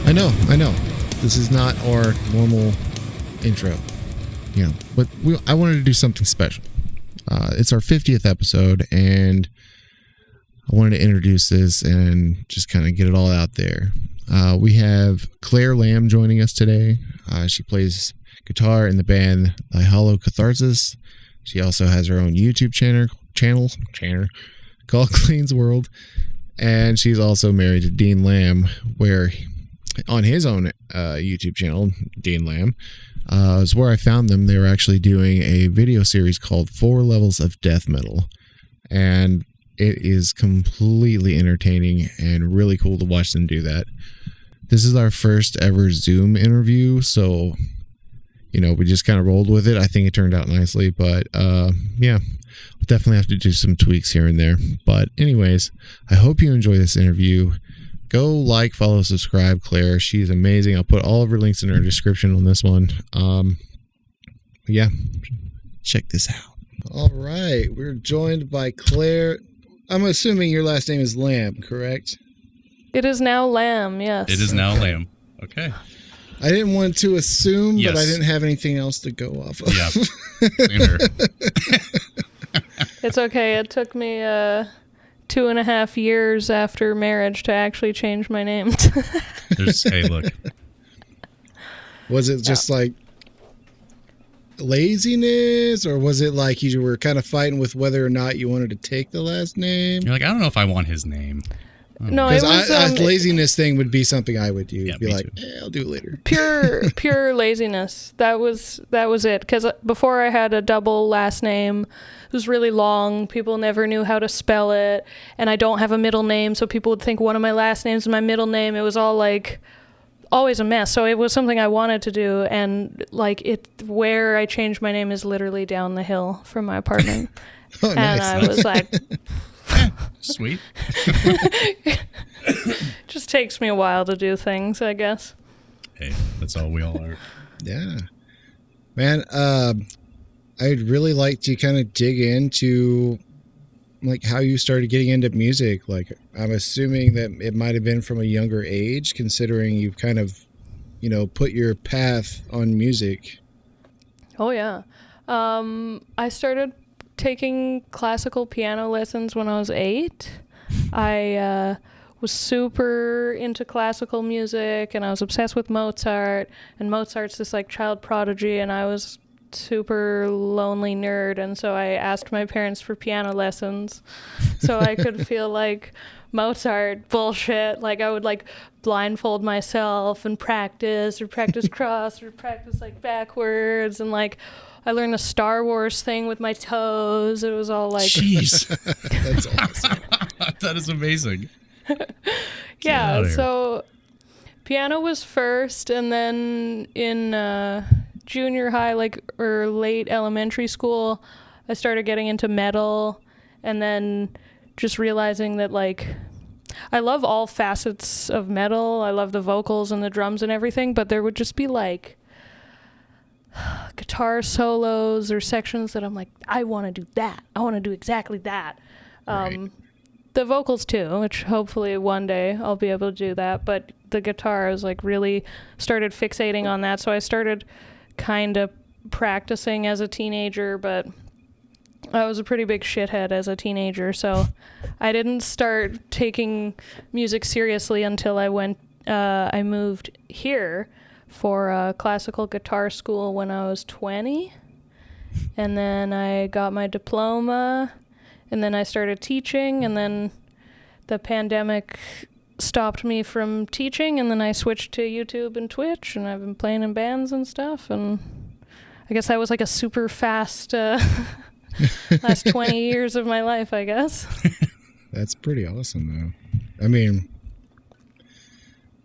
I know. This is not our normal intro, but I wanted to do something special. It's our 50th episode, and I wanted to introduce this and just kind of get it all out there. We have Claire Lamb joining us today. She plays guitar in the band Hallowed Catharsis. She also has her own YouTube channel called Claines World, and she's also married to Dean Lamb, where on his own YouTube channel, Dean Lamb, is where I found them. They were actually doing a video series called 4 Levels of Death Metal, and it is completely entertaining and really cool to watch them do that. This is our first ever Zoom interview, so we just kind of rolled with it. I think it turned out nicely, but we'll definitely have to do some tweaks here and there. But anyways, I hope you enjoy this interview. Go like, follow, subscribe, Claire. She's amazing. I'll put all of her links in her description on this one. Check this out. All right, we're joined by Claire. I'm assuming your last name is Lamb, correct? It is now Lamb, yes. It is now Lamb. Okay. I didn't want to assume, yes. but I didn't have anything else to go off of. Yeah. Same here. It's okay. It took me 2.5 years after marriage to actually change my name. Hey, look. Was it just like laziness, or was it like you were kind of fighting with whether or not you wanted to take the last name? You're like, I don't know if I want his name. No, it was a laziness thing would be something I would do. Yeah, be like, too. I'll do it later. Pure laziness. That was it. Because before I had a double last name, it was really long. People never knew how to spell it, and I don't have a middle name, so people would think one of my last names is my middle name. It was all like always a mess. So it was something I wanted to do, and where I changed my name is literally down the hill from my apartment. Oh, and nice. I was like. Sweet. Just takes me a while to do things, I guess. Hey, that's all we all are. Yeah. Man, I'd really like to kind of dig into how you started getting into music. Like, I'm assuming that it might have been from a younger age, considering you've kind of, put your path on music. Oh, yeah. I started taking classical piano lessons when I was 8. I was super into classical music, and I was obsessed with Mozart, and Mozart's this child prodigy, and I was super lonely nerd, and so I asked my parents for piano lessons so I could feel like Mozart bullshit. I would blindfold myself and practice cross or practice backwards, and I learned the Star Wars thing with my toes. It was all Jeez. That's awesome. That is amazing. Yeah, so piano was first, and then in junior high, or late elementary school, I started getting into metal, and then just realizing that I love all facets of metal. I love the vocals and the drums and everything, but there would just be guitar solos or sections that I'm I want to do that. I want to do exactly that. Right. The vocals too, which hopefully one day I'll be able to do that. But the guitar, I was really started fixating on that. So I started kind of practicing as a teenager, but I was a pretty big shithead as a teenager. So I didn't start taking music seriously until I moved here for classical guitar school when I was 20. And then I got my diploma, and then I started teaching, and then the pandemic stopped me from teaching, and then I switched to YouTube and Twitch, and I've been playing in bands and stuff, and I guess that was a super fast last 20 years of my life, I guess. That's pretty awesome, though. I mean,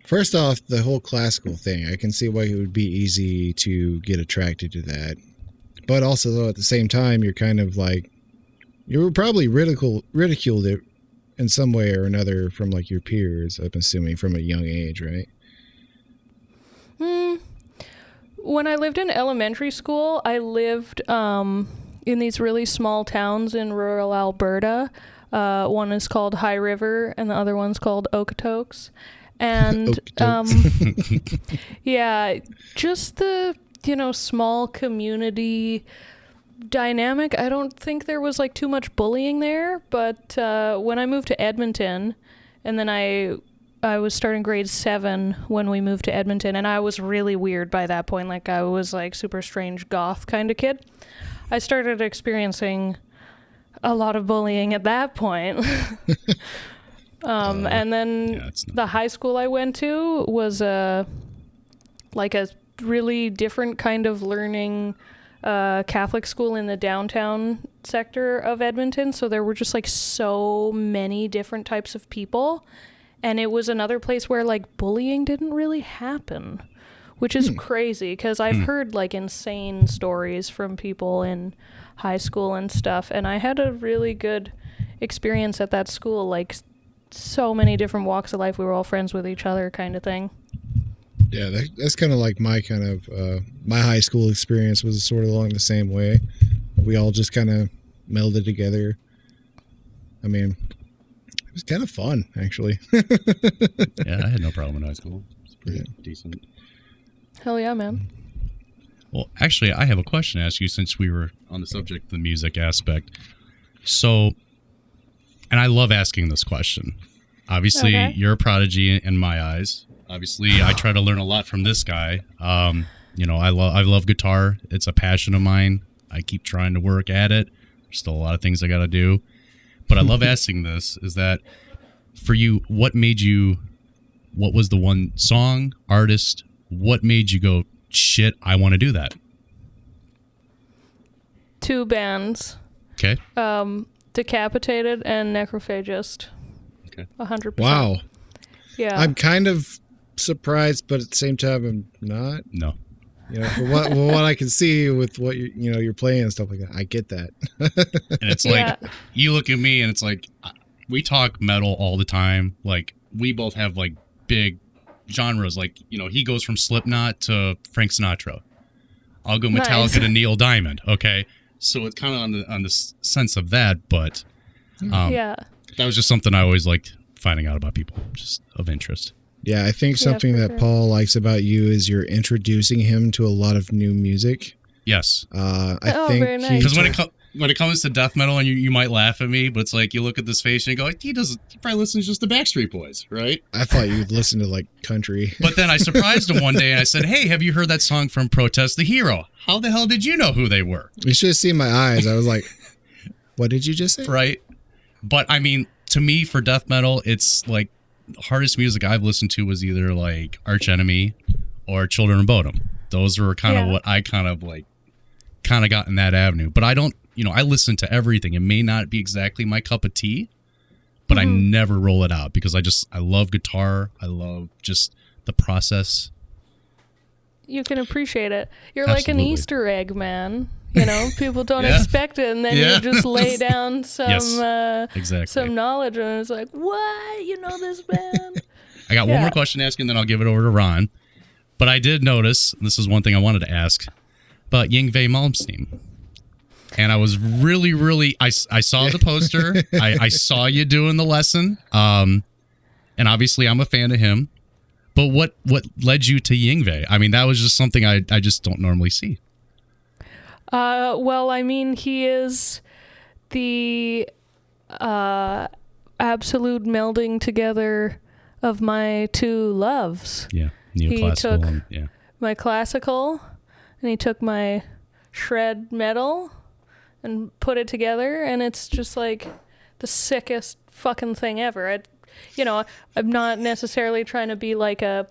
first off, the whole classical thing, I can see why it would be easy to get attracted to that. But also, though, at the same time, you're kind of you were probably ridiculed it in some way or another from your peers, I'm assuming, from a young age, right? When I lived in elementary school, I lived in these really small towns in rural Alberta. One is called High River, and the other one's called Okotoks. And Okey-dokes. yeah, just the, small community dynamic. I don't think there was like too much bullying there, but when I moved to Edmonton, and then I was starting grade 7 when we moved to Edmonton, and I was really weird by that point. Like, I was like super strange goth kind of kid. I started experiencing a lot of bullying at that point. And then the high school I went to was like a really different kind of learning Catholic school in the downtown sector of Edmonton. So there were just like so many different types of people. And it was another place where like bullying didn't really happen, which is crazy because I've heard like insane stories from people in high school and stuff. And I had a really good experience at that school, like so many different walks of life. We were all friends with each other kind of thing. Yeah, that's kind of like my kind of my high school experience was sort of along the same way. We all just kind of melded together. I mean, it was kind of fun, actually. Yeah, I had no problem in high school. It's pretty decent. Hell yeah, man. Well, actually, I have a question to ask you since we were on the subject of the music aspect. So, and I love asking this question. Obviously, you're a prodigy in my eyes. Obviously, I try to learn a lot from this guy. I love guitar. It's a passion of mine. I keep trying to work at it. There's still a lot of things I got to do. But I love asking this, is that for you, what was the one song, artist, what made you go, shit, I want to do that? 2 bands. Okay. Decapitated and Necrophagist. Okay. 100%. Wow. Yeah. I'm kind of surprised, but at the same time, I'm not. No. For what I can see with what you're playing and stuff like that, I get that. And it's like, you look at me and it's like, we talk metal all the time. Like, we both have like big genres. Like, he goes from Slipknot to Frank Sinatra. I'll go Metallica to Neil Diamond. Okay. So it's kind of on the sense of that, but that was just something I always liked finding out about people, just of interest. Yeah, I think something that Paul likes about you is you're introducing him to a lot of new music. Yes. I think very nice. Because when it comes to death metal, and you might laugh at me, but it's like you look at this face and you go, he probably listens just to Backstreet Boys, right? I thought you'd listen to like country. But then I surprised him one day and I said, hey, have you heard that song from Protest the Hero? How the hell did you know who they were? You should have seen my eyes. I was like, what did you just say? Right. But I mean, to me, for death metal, it's like the hardest music I've listened to was either like Arch Enemy or Children of Bodom. Those were kind of what I kind of got in that avenue. But I don't, I listen to everything. It may not be exactly my cup of tea, but I never roll it out because I love guitar. I love just the process. You can appripate it. You're like an Easter egg, man. People don't expect it, and then you just lay down some some knowledge, and it's like, what? You know this band? I got one more question to ask, and then I'll give it over to Ron. But I did notice, and this is one thing I wanted to ask, about Yngwie Malmsteen. And I was really, really, I saw the poster. I saw you doing the lesson. And obviously I'm a fan of him. But what led you to Yngwie? I mean, that was just something I just don't normally see. Well, I mean, he is the absolute melding together of my 2 loves. Yeah, neoclassical. He took my classical, and he took my shred metal and put it together, and it's just like the sickest fucking thing ever. I'm not necessarily trying to be like a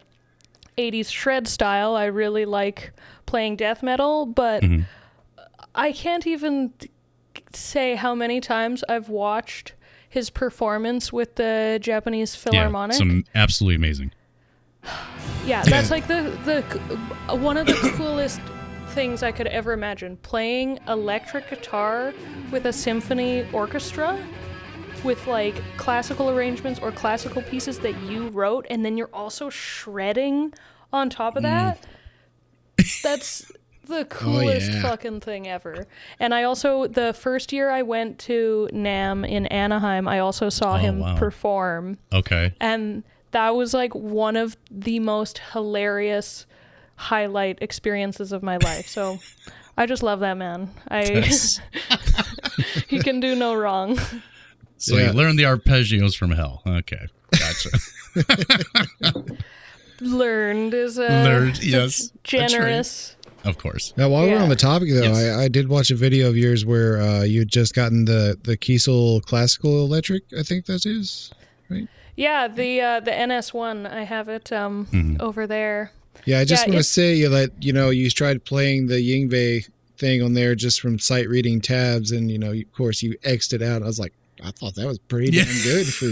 80s shred style. I really like playing death metal, but I can't even say how many times I've watched his performance with the Japanese Philharmonic. Yeah, it's absolutely amazing. Yeah, that's like the one of the coolest things I could ever imagine. Playing electric guitar with a symphony orchestra with like classical arrangements or classical pieces that you wrote, and then you're also shredding on top of that. That's the coolest fucking thing ever. And I also, the first year I went to NAMM in Anaheim, I also saw him perform. Okay. And that was like one of the most hilarious highlight experiences of my life. So I just love that man. He can do no wrong. So you learned the arpeggios from hell. Okay, gotcha. Learned is yes, generous. Of course. Now, while we're on the topic, though, I did watch a video of yours where you had just gotten the Kiesel classical electric. I think that is right. Yeah, the NS1. I have it over there. Yeah, I just want to say you tried playing the Yngwie thing on there just from sight reading tabs, and of course you X'd it out. I was like, I thought that was pretty damn good for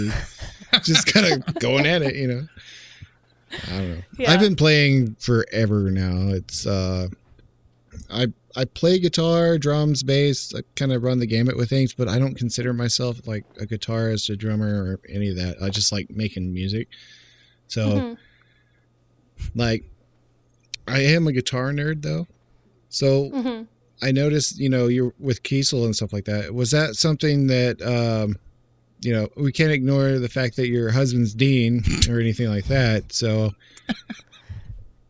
just kind of going at it. I don't know. Yeah. I've been playing forever now. It's I play guitar, drums, bass. I kind of run the gamut with things, but I don't consider myself like a guitarist, a drummer, or any of that. I just like making music. So, like, I am a guitar nerd though. So I noticed, you're with Kiesel and stuff like that. Was that something that, we can't ignore the fact that your husband's Dean or anything like that. So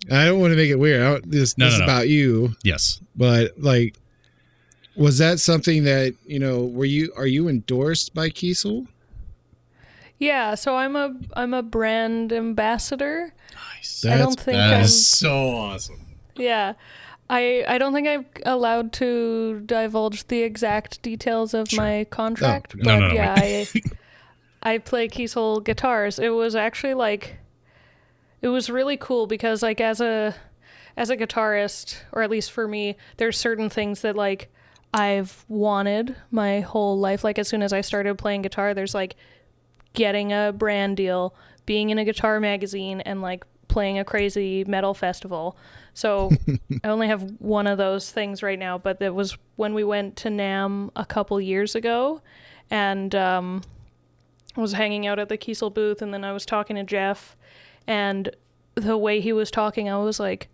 I don't want to make it weird. This is about you. Yes. But like, was that something that, are you endorsed by Kiesel? Yeah. So I'm a brand ambassador. Nice. That is so awesome. Yeah. I don't think I'm allowed to divulge the exact details of my contract, but yeah, I play Kiesel guitars. It was actually it was really cool because like as a guitarist, or at least for me, there's certain things that like I've wanted my whole life. Like as soon as I started playing guitar, there's like getting a brand deal, being in a guitar magazine, and like playing a crazy metal festival. So I only have one of those things right now, but it was when we went to NAMM a couple years ago, and I was hanging out at the Kiesel booth, and then I was talking to Jeff, and the way he was talking, I was like,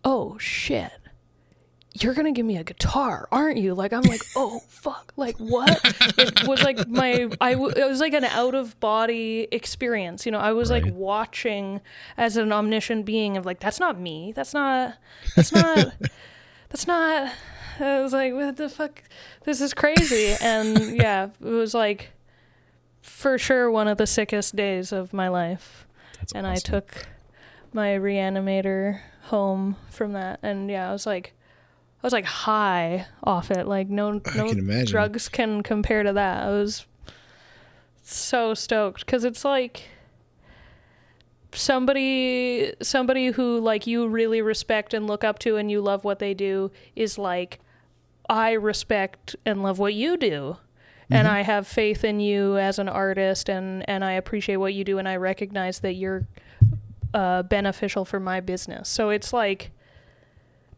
oh shit, you're gonna give me a guitar, aren't you? Like, I'm like, oh fuck, like what? It was like it was like an out of body experience. I was like watching as an omniscient being of like, that's not me. That's not. I was like, what the fuck? This is crazy. And yeah, it was like for sure one of the sickest days of my life. That's and awesome. I took my reanimator home from that, and yeah, I was like high off it. Like no drugs can compare to that. I was so stoked because it's like somebody who like you really respect and look up to and you love what they do is like, I respect and love what you do. And I have faith in you as an artist, and I appreciate what you do, and I recognize that you're beneficial for my business. So it's like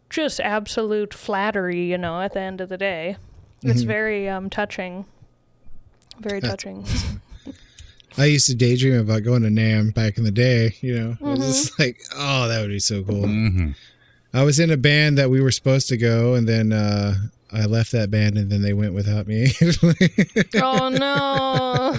just absolute flattery, at the end of the day. It's very touching. Very touching. I used to daydream about going to NAMM back in the day, It was just like, oh, that would be so cool. I was in a band that we were supposed to go, and then I left that band, and then they went without me. Oh, no.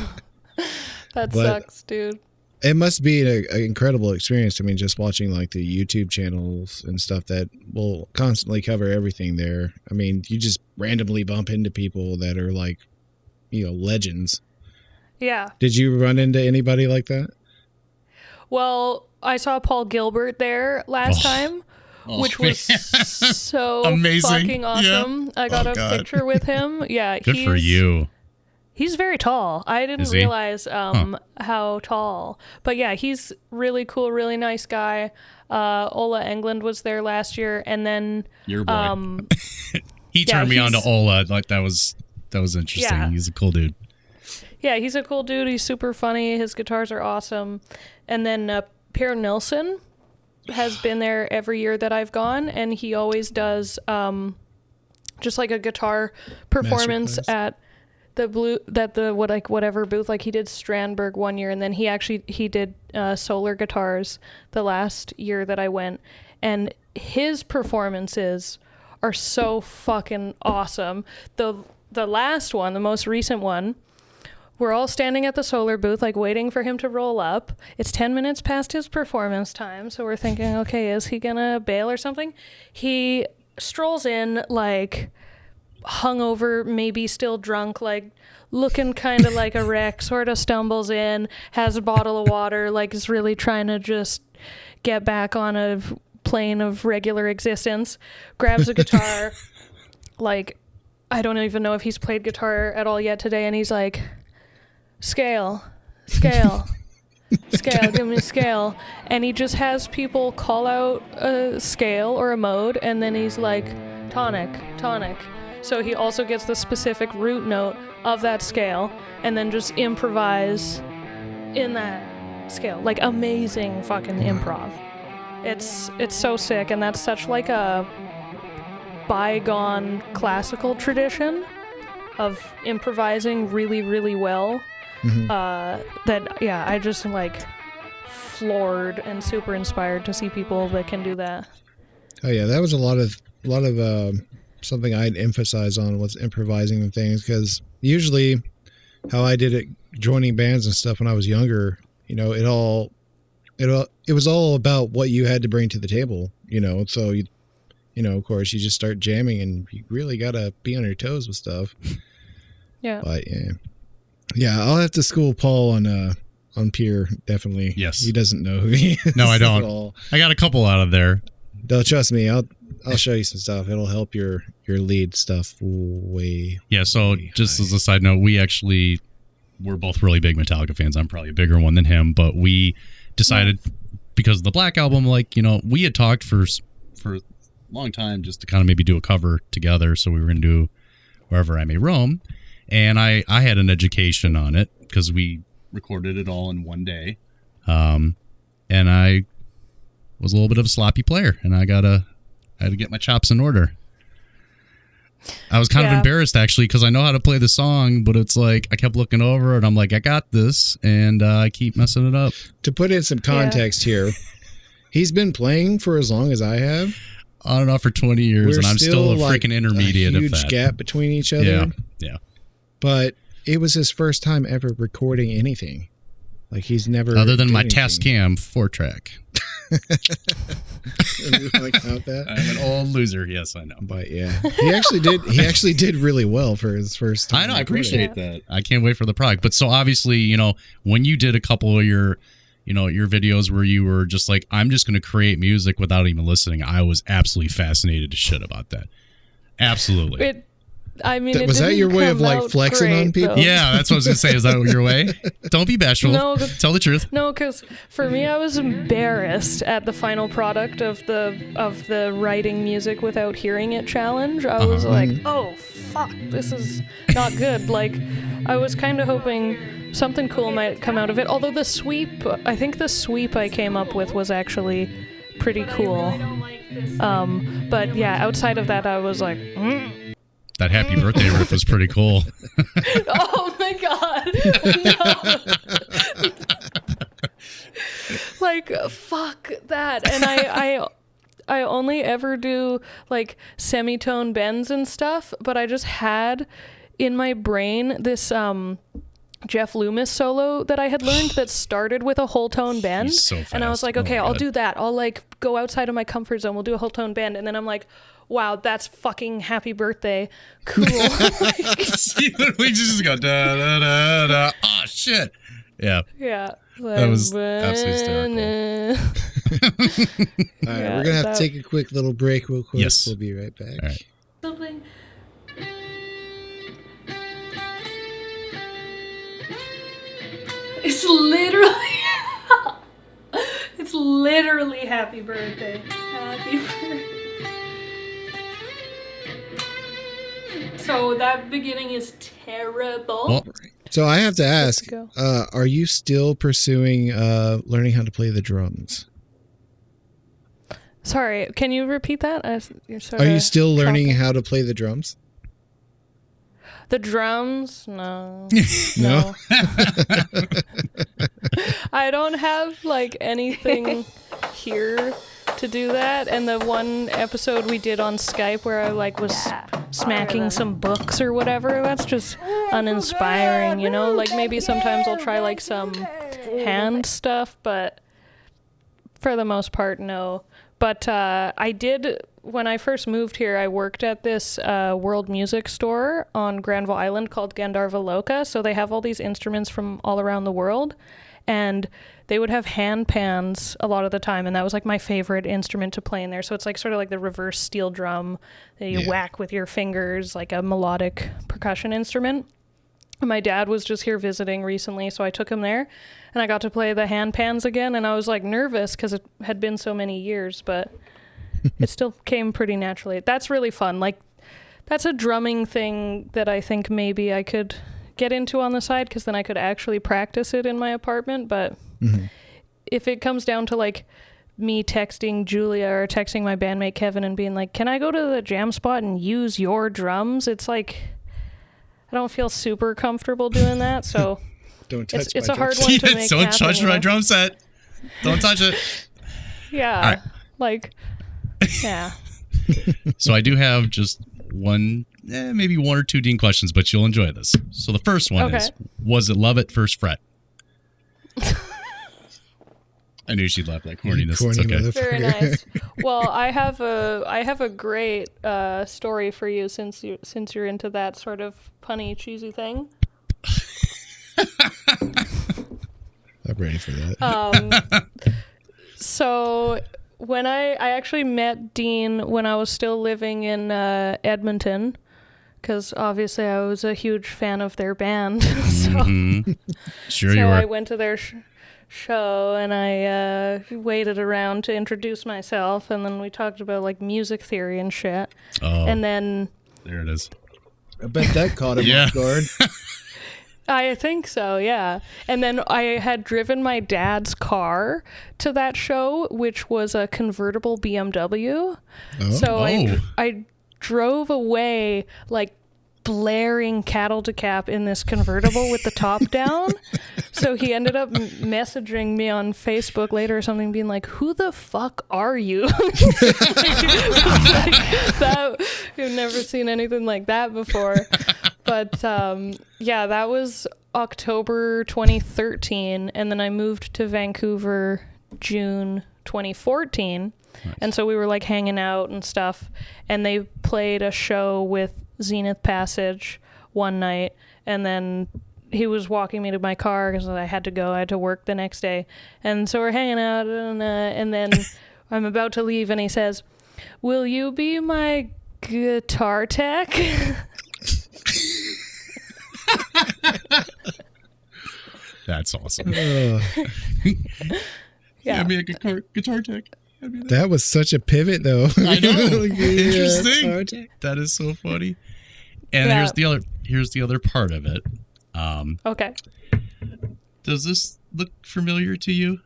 That sucks, dude. It must be an incredible experience. I mean, just watching like the YouTube channels and stuff that will constantly cover everything there. I mean, you just randomly bump into people that are like, legends. Yeah. Did you run into anybody like that? Well, I saw Paul Gilbert there last time, which was so amazing. Fucking awesome. Yeah. I got a picture with him. Yeah. Good for you. He's very tall. I didn't realize how tall. But yeah, he's really cool, really nice guy. Ola Englund was there last year, and then your boy. He turned me on to Ola. Like that was interesting. Yeah. He's a cool dude. Yeah, he's a cool dude. He's super funny. His guitars are awesome. And then Per Nilsson has been there every year that I've gone, and he always does just like a guitar performance at whatever booth. Like he did Strandberg one year, and then he did Solar Guitars the last year that I went, and his performances are so fucking awesome. The last one, the most recent one, we're all standing at the solar booth, like waiting for him to roll up. It's 10 minutes past his performance time. So we're thinking, okay, is he going to bail or something? He strolls in like hungover, maybe still drunk, like looking kind of like a wreck, sort of stumbles in, has a bottle of water, like is really trying to just get back on a plane of regular existence, grabs a guitar, like, I don't even know if he's played guitar at all yet today, and he's like, scale, scale, give me a scale. And he just has people call out a scale or a mode, and then he's like, tonic. So he also gets the specific root note of that scale, and then just improvise in that scale. Like, amazing fucking improv. It's so sick, and that's such like a bygone classical tradition of improvising really, really well. I just like floored and super inspired to see people that can do that. Oh yeah, that was a lot of something I'd emphasize on was improvising and things, because usually how I did it joining bands and stuff when I was younger, you know, it was all about what you had to bring to the table, you know. So you know, of course, you just start jamming, and you really gotta be on your toes with stuff. Yeah. But yeah, I'll have to school Paul on Pierre, definitely. Yes. He doesn't know who he is. No, I don't. I got a couple out of there. No, trust me, I'll show you some stuff. It'll help your lead stuff way. Yeah. So just as a side note, we're both really big Metallica fans. I'm probably a bigger one than him, but we decided because of the Black Album, like, you know, we had talked for a long time just to kind of maybe do a cover together. So we were going to do Wherever I May Roam. And I had an education on it because we recorded it all in one day. And I was a little bit of a sloppy player, and I had to get my chops in order. I was kind of embarrassed, actually, because I know how to play the song, but it's like I kept looking over and I'm like, I got this, and I keep messing it up. To put in some context here, he's been playing for as long as I have. On and off for 20 years, and I'm still a like freaking intermediate. A huge gap between each other. Yeah. But it was his first time ever recording anything. Like, he's never other than my Tascam 4-track. You want to count that? I'm an old loser. Yes, I know. But yeah, he actually did really well for his first time. I know. I appreciate that. I can't wait for the product. But so obviously, you know, when you did a couple of your videos where you were just like, I'm just going to create music without even listening, I was absolutely fascinated to shit about that. Absolutely. Was that your way of like flexing on people? Though. Yeah, that's what I was gonna say. Is that your way? Don't be bashful. No, tell the truth. No, because for me, I was embarrassed at the final product of the writing music without hearing it challenge. I was like, oh fuck, this is not good. Like, I was kind of hoping something cool might come out of it. Although I think the sweep I came up with was actually pretty cool. But yeah, outside of that, I was like. That Happy Birthday riff was pretty cool. Oh my god. No. Like, fuck that. And I only ever do like semitone bends and stuff, but I just had in my brain this Jeff Loomis solo that I had learned that started with a whole tone bend. He's so fast. And I was like, okay, I'll do that. I'll like go outside of my comfort zone. We'll do a whole tone bend. And then I'm like, wow, that's fucking Happy Birthday. Cool. We just go da da da da. Oh shit. Yeah. Yeah. That was absolutely hysterical. All right, we're gonna have to take a quick little break real quick. Yes. We'll be right back. All right. Something. It's literally Happy Birthday. Happy Birthday. So that beginning is terrible. Well, so I have to ask, are you still pursuing learning how to play the drums? Sorry, can you repeat that? Are you still learning how to play the drums? The drums? No. No? I don't have like anything here to do that. And the one episode we did on Skype where I like was smacking some books or whatever. That's just uninspiring, you know? Like maybe sometimes I'll try like some hand stuff, but for the most part, no. But I did, when I first moved here, I worked at this world music store on Granville Island called Gandharva Loka. So they have all these instruments from all around the world. And they would have hand pans a lot of the time. And that was like my favorite instrument to play in there. So it's like sort of like the reverse steel drum that you whack with your fingers, like a melodic percussion instrument. My dad was just here visiting recently, so I took him there, and I got to play the hand pans again, and I was like nervous because it had been so many years, but it still came pretty naturally. That's really fun. Like, that's a drumming thing that I think maybe I could get into on the side, because then I could actually practice it in my apartment. But if it comes down to like me texting Julia or texting my bandmate Kevin and being like, can I go to the jam spot and use your drums? It's like, I don't feel super comfortable doing that, so don't touch it's a hard one to make Don't happen, touch my drum set. Don't touch it. Yeah, right. like, yeah. So I do have just one, maybe one or two Dean questions, but you'll enjoy this. So the first one is, was it love at first fret? I knew she'd laugh like horniness. It's okay. Very nice. Well, I have a great story for you since you're into that sort of punny, cheesy thing. I'm ready for that. So when I actually met Dean when I was still living in Edmonton, because obviously I was a huge fan of their band. Sure you were. I went to their show and I waited around to introduce myself, and then we talked about like music theory and shit. Oh, and then there it is. I bet that caught him off guard. I think so, yeah. And then I had driven my dad's car to that show, which was a convertible BMW. So I drove away like blaring Cattle to Cap in this convertible with the top down. So he ended up messaging me on Facebook later or something, being like, who the fuck are you? You've never seen anything like that before. But yeah, that was October 2013, and then I moved to Vancouver June 2014. Nice. And so we were like hanging out and stuff, and they played a show with Zenith Passage one night, and then he was walking me to my car because I had to go. I had to work the next day, and so we're hanging out, and then I'm about to leave, and he says, "Will you be my guitar tech?" That's awesome. Yeah, be a guitar tech. That was such a pivot, though. I know. Interesting. That is so funny. And here's the other part of it. Okay. Does this look familiar to you?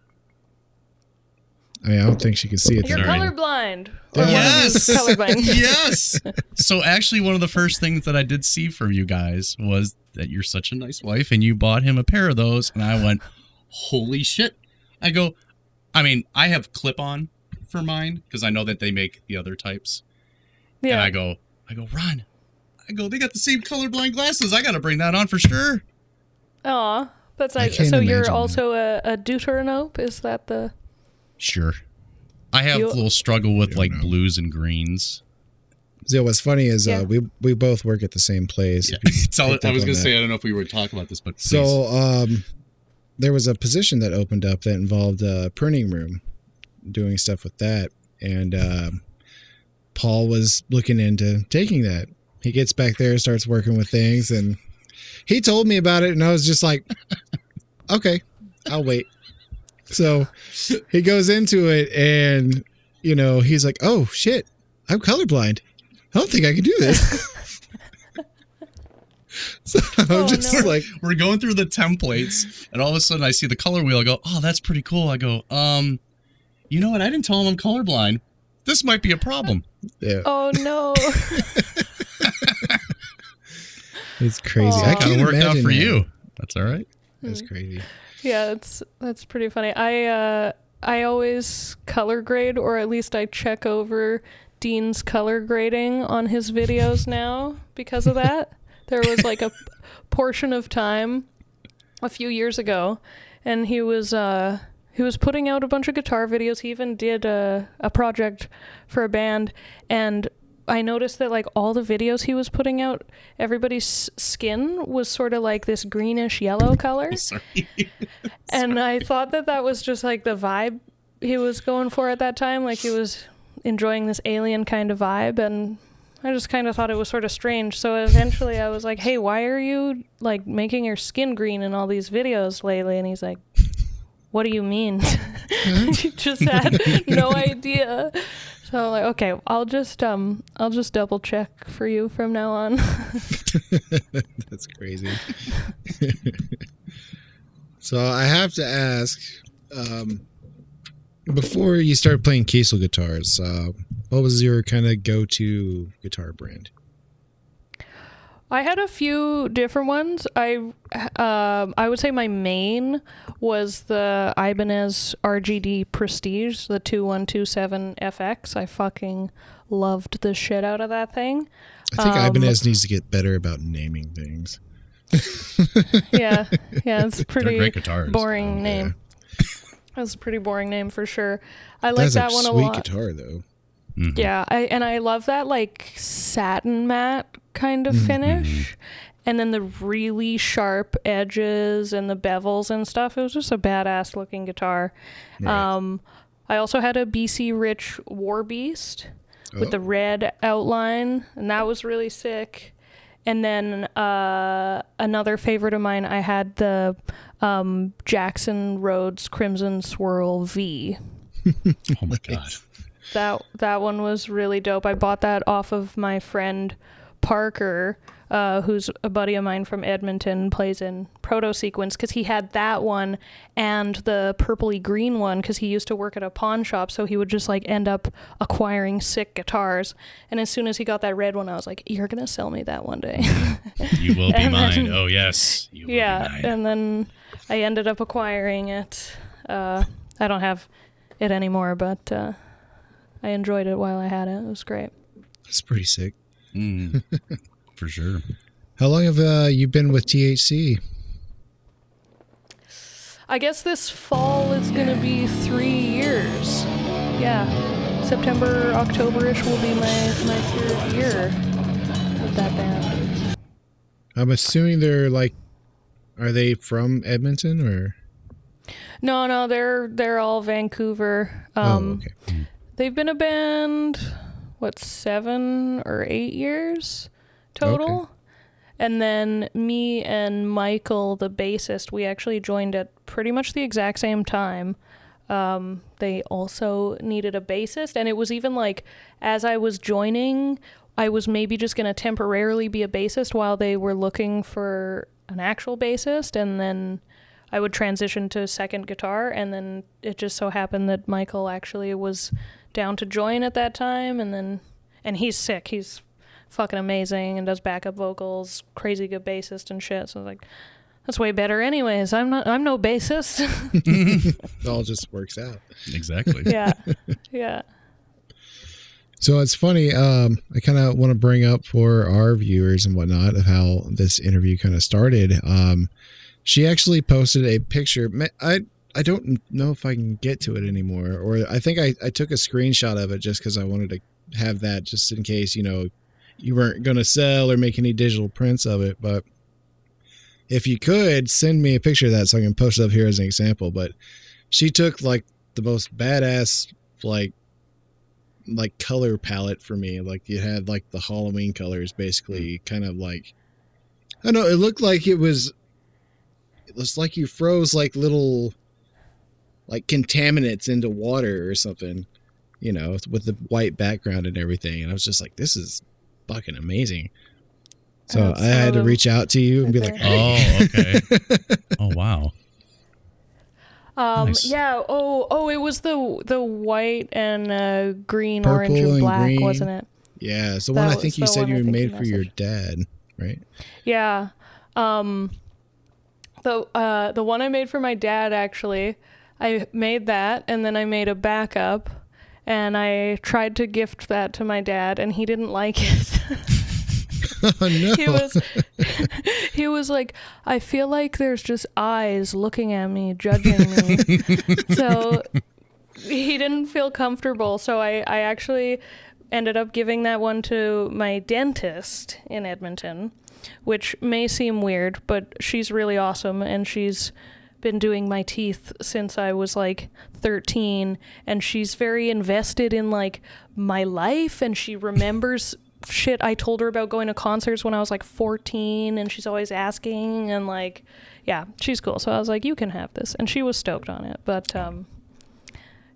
I mean, I don't think she can see it. You're colorblind. Yes. Colorblind. Yes. So actually, one of the first things that I did see from you guys was that you're such a nice wife, and you bought him a pair of those, and I went, holy shit. I mean, I have clip-on for mine because I know that they make the other types. Yeah. And I go, Ron, they got the same colorblind glasses. I got to bring that on for sure. Aw, that's nice. So you're also a deuteranope? Is that the... Sure. I have a little struggle with like blues and greens. So what's funny is we both work at the same place. Yeah. I was going to say, I don't know if we were talking about this, but please. So there was a position that opened up that involved a printing room, doing stuff with that. And Paul was looking into taking that. He gets back there, starts working with things, and he told me about it, and I was just like, okay, I'll wait. So he goes into it, and, he's like, oh, shit, I'm colorblind. I don't think I can do this. So I'm like, we're going through the templates, and all of a sudden I see the color wheel. I go, oh, that's pretty cool. I go, you know what? I didn't tell him I'm colorblind. This might be a problem. Yeah. Oh, no. It's crazy. I can't work out for you. That's all right. That's crazy. Yeah, that's pretty funny. I always color grade, or at least I check over Dean's color grading on his videos now because of that. There was like a portion of time a few years ago, and he was putting out a bunch of guitar videos. He even did a project for a band, and I noticed that like all the videos he was putting out, everybody's skin was sort of like this greenish yellow color. Sorry. And I thought that was just like the vibe he was going for at that time. Like he was enjoying this alien kind of vibe, and I just kind of thought it was sort of strange. So eventually I was like, hey, why are you like making your skin green in all these videos lately? And he's like, what do you mean? He just had no idea. So I'm like, okay, I'll just double check for you from now on. That's crazy. So I have to ask, before you started playing Kiesel guitars, what was your kind of go-to guitar brand? I had a few different ones. I would say my main was the Ibanez RGD Prestige, the 2127 FX. I fucking loved the shit out of that thing. I think Ibanez needs to get better about naming things. Yeah, it's a pretty great guitars. boring name. That's a pretty boring name for sure. I like that one a lot. Sweet guitar though. Mm-hmm. Yeah, I love that like satin matte kind of finish, and then the really sharp edges and the bevels and stuff. It was just a badass looking guitar. Right. I also had a BC Rich War Beast with the red outline, and that was really sick. And then another favorite of mine, I had the Jackson Rhodes Crimson Swirl V. Oh my god. That one was really dope. I bought that off of my friend Parker, who's a buddy of mine from Edmonton, plays in Proto Sequence, because he had that one and the purpley green one because he used to work at a pawn shop, so he would just like end up acquiring sick guitars. And as soon as he got that red one, I was like, you're gonna sell me that one day. You will be mine. Oh yes, you will be mine. And then I ended up acquiring it. I don't have it anymore, but I enjoyed it while I had it. It was great. That's pretty sick. For sure. How long have you been with THC? I guess this fall is going to be 3 years. Yeah. September, October-ish will be my 3rd year with that band. I'm assuming they're like, are they from Edmonton or? No, they're all Vancouver. Okay. They've been a band, 7 or 8 years total? Okay. And then me and Michael, the bassist, we actually joined at pretty much the exact same time. They also needed a bassist, and it was even like, as I was joining, I was maybe just going to temporarily be a bassist while they were looking for an actual bassist, and then I would transition to second guitar, and then it just so happened that Michael actually was down to join at that time, and he's sick. He's fucking amazing and does backup vocals, crazy good bassist and shit. So I was like, that's way better anyways. I'm no bassist. It all just works out. Exactly. Yeah. So it's funny, I kind of want to bring up for our viewers and whatnot of how this interview kind of started. She actually posted a picture. I don't know if I can get to it anymore, or I think I took a screenshot of it just because I wanted to have that just in case, you weren't going to sell or make any digital prints of it. But if you could, send me a picture of that so I can post it up here as an example. But she took like the most badass like color palette for me. Like you had like the Halloween colors, basically kind of like, I don't know, it looked like it was like you froze like little like contaminants into water or something, with the white background and everything. And I was just like, this is fucking amazing. So I had to reach out to you and be like, oh, okay. Oh, wow. Nice. Yeah. Oh, it was the white and green, purple, orange, and black, green. Wasn't it? Yeah. It's the one I think you said you made for your dad, right? Yeah. The one I made for my dad, actually, I made that, and then I made a backup, and I tried to gift that to my dad, and he didn't like it. Oh, no. He was like, I feel like there's just eyes looking at me, judging me. So he didn't feel comfortable. So I actually ended up giving that one to my dentist in Edmonton, which may seem weird, but she's really awesome, and she's been doing my teeth since I was like 13, and she's very invested in like my life, and she remembers shit I told her about going to concerts when I was like 14, and she's always asking, and like, yeah, she's cool. So I was like, you can have this, and she was stoked on it. But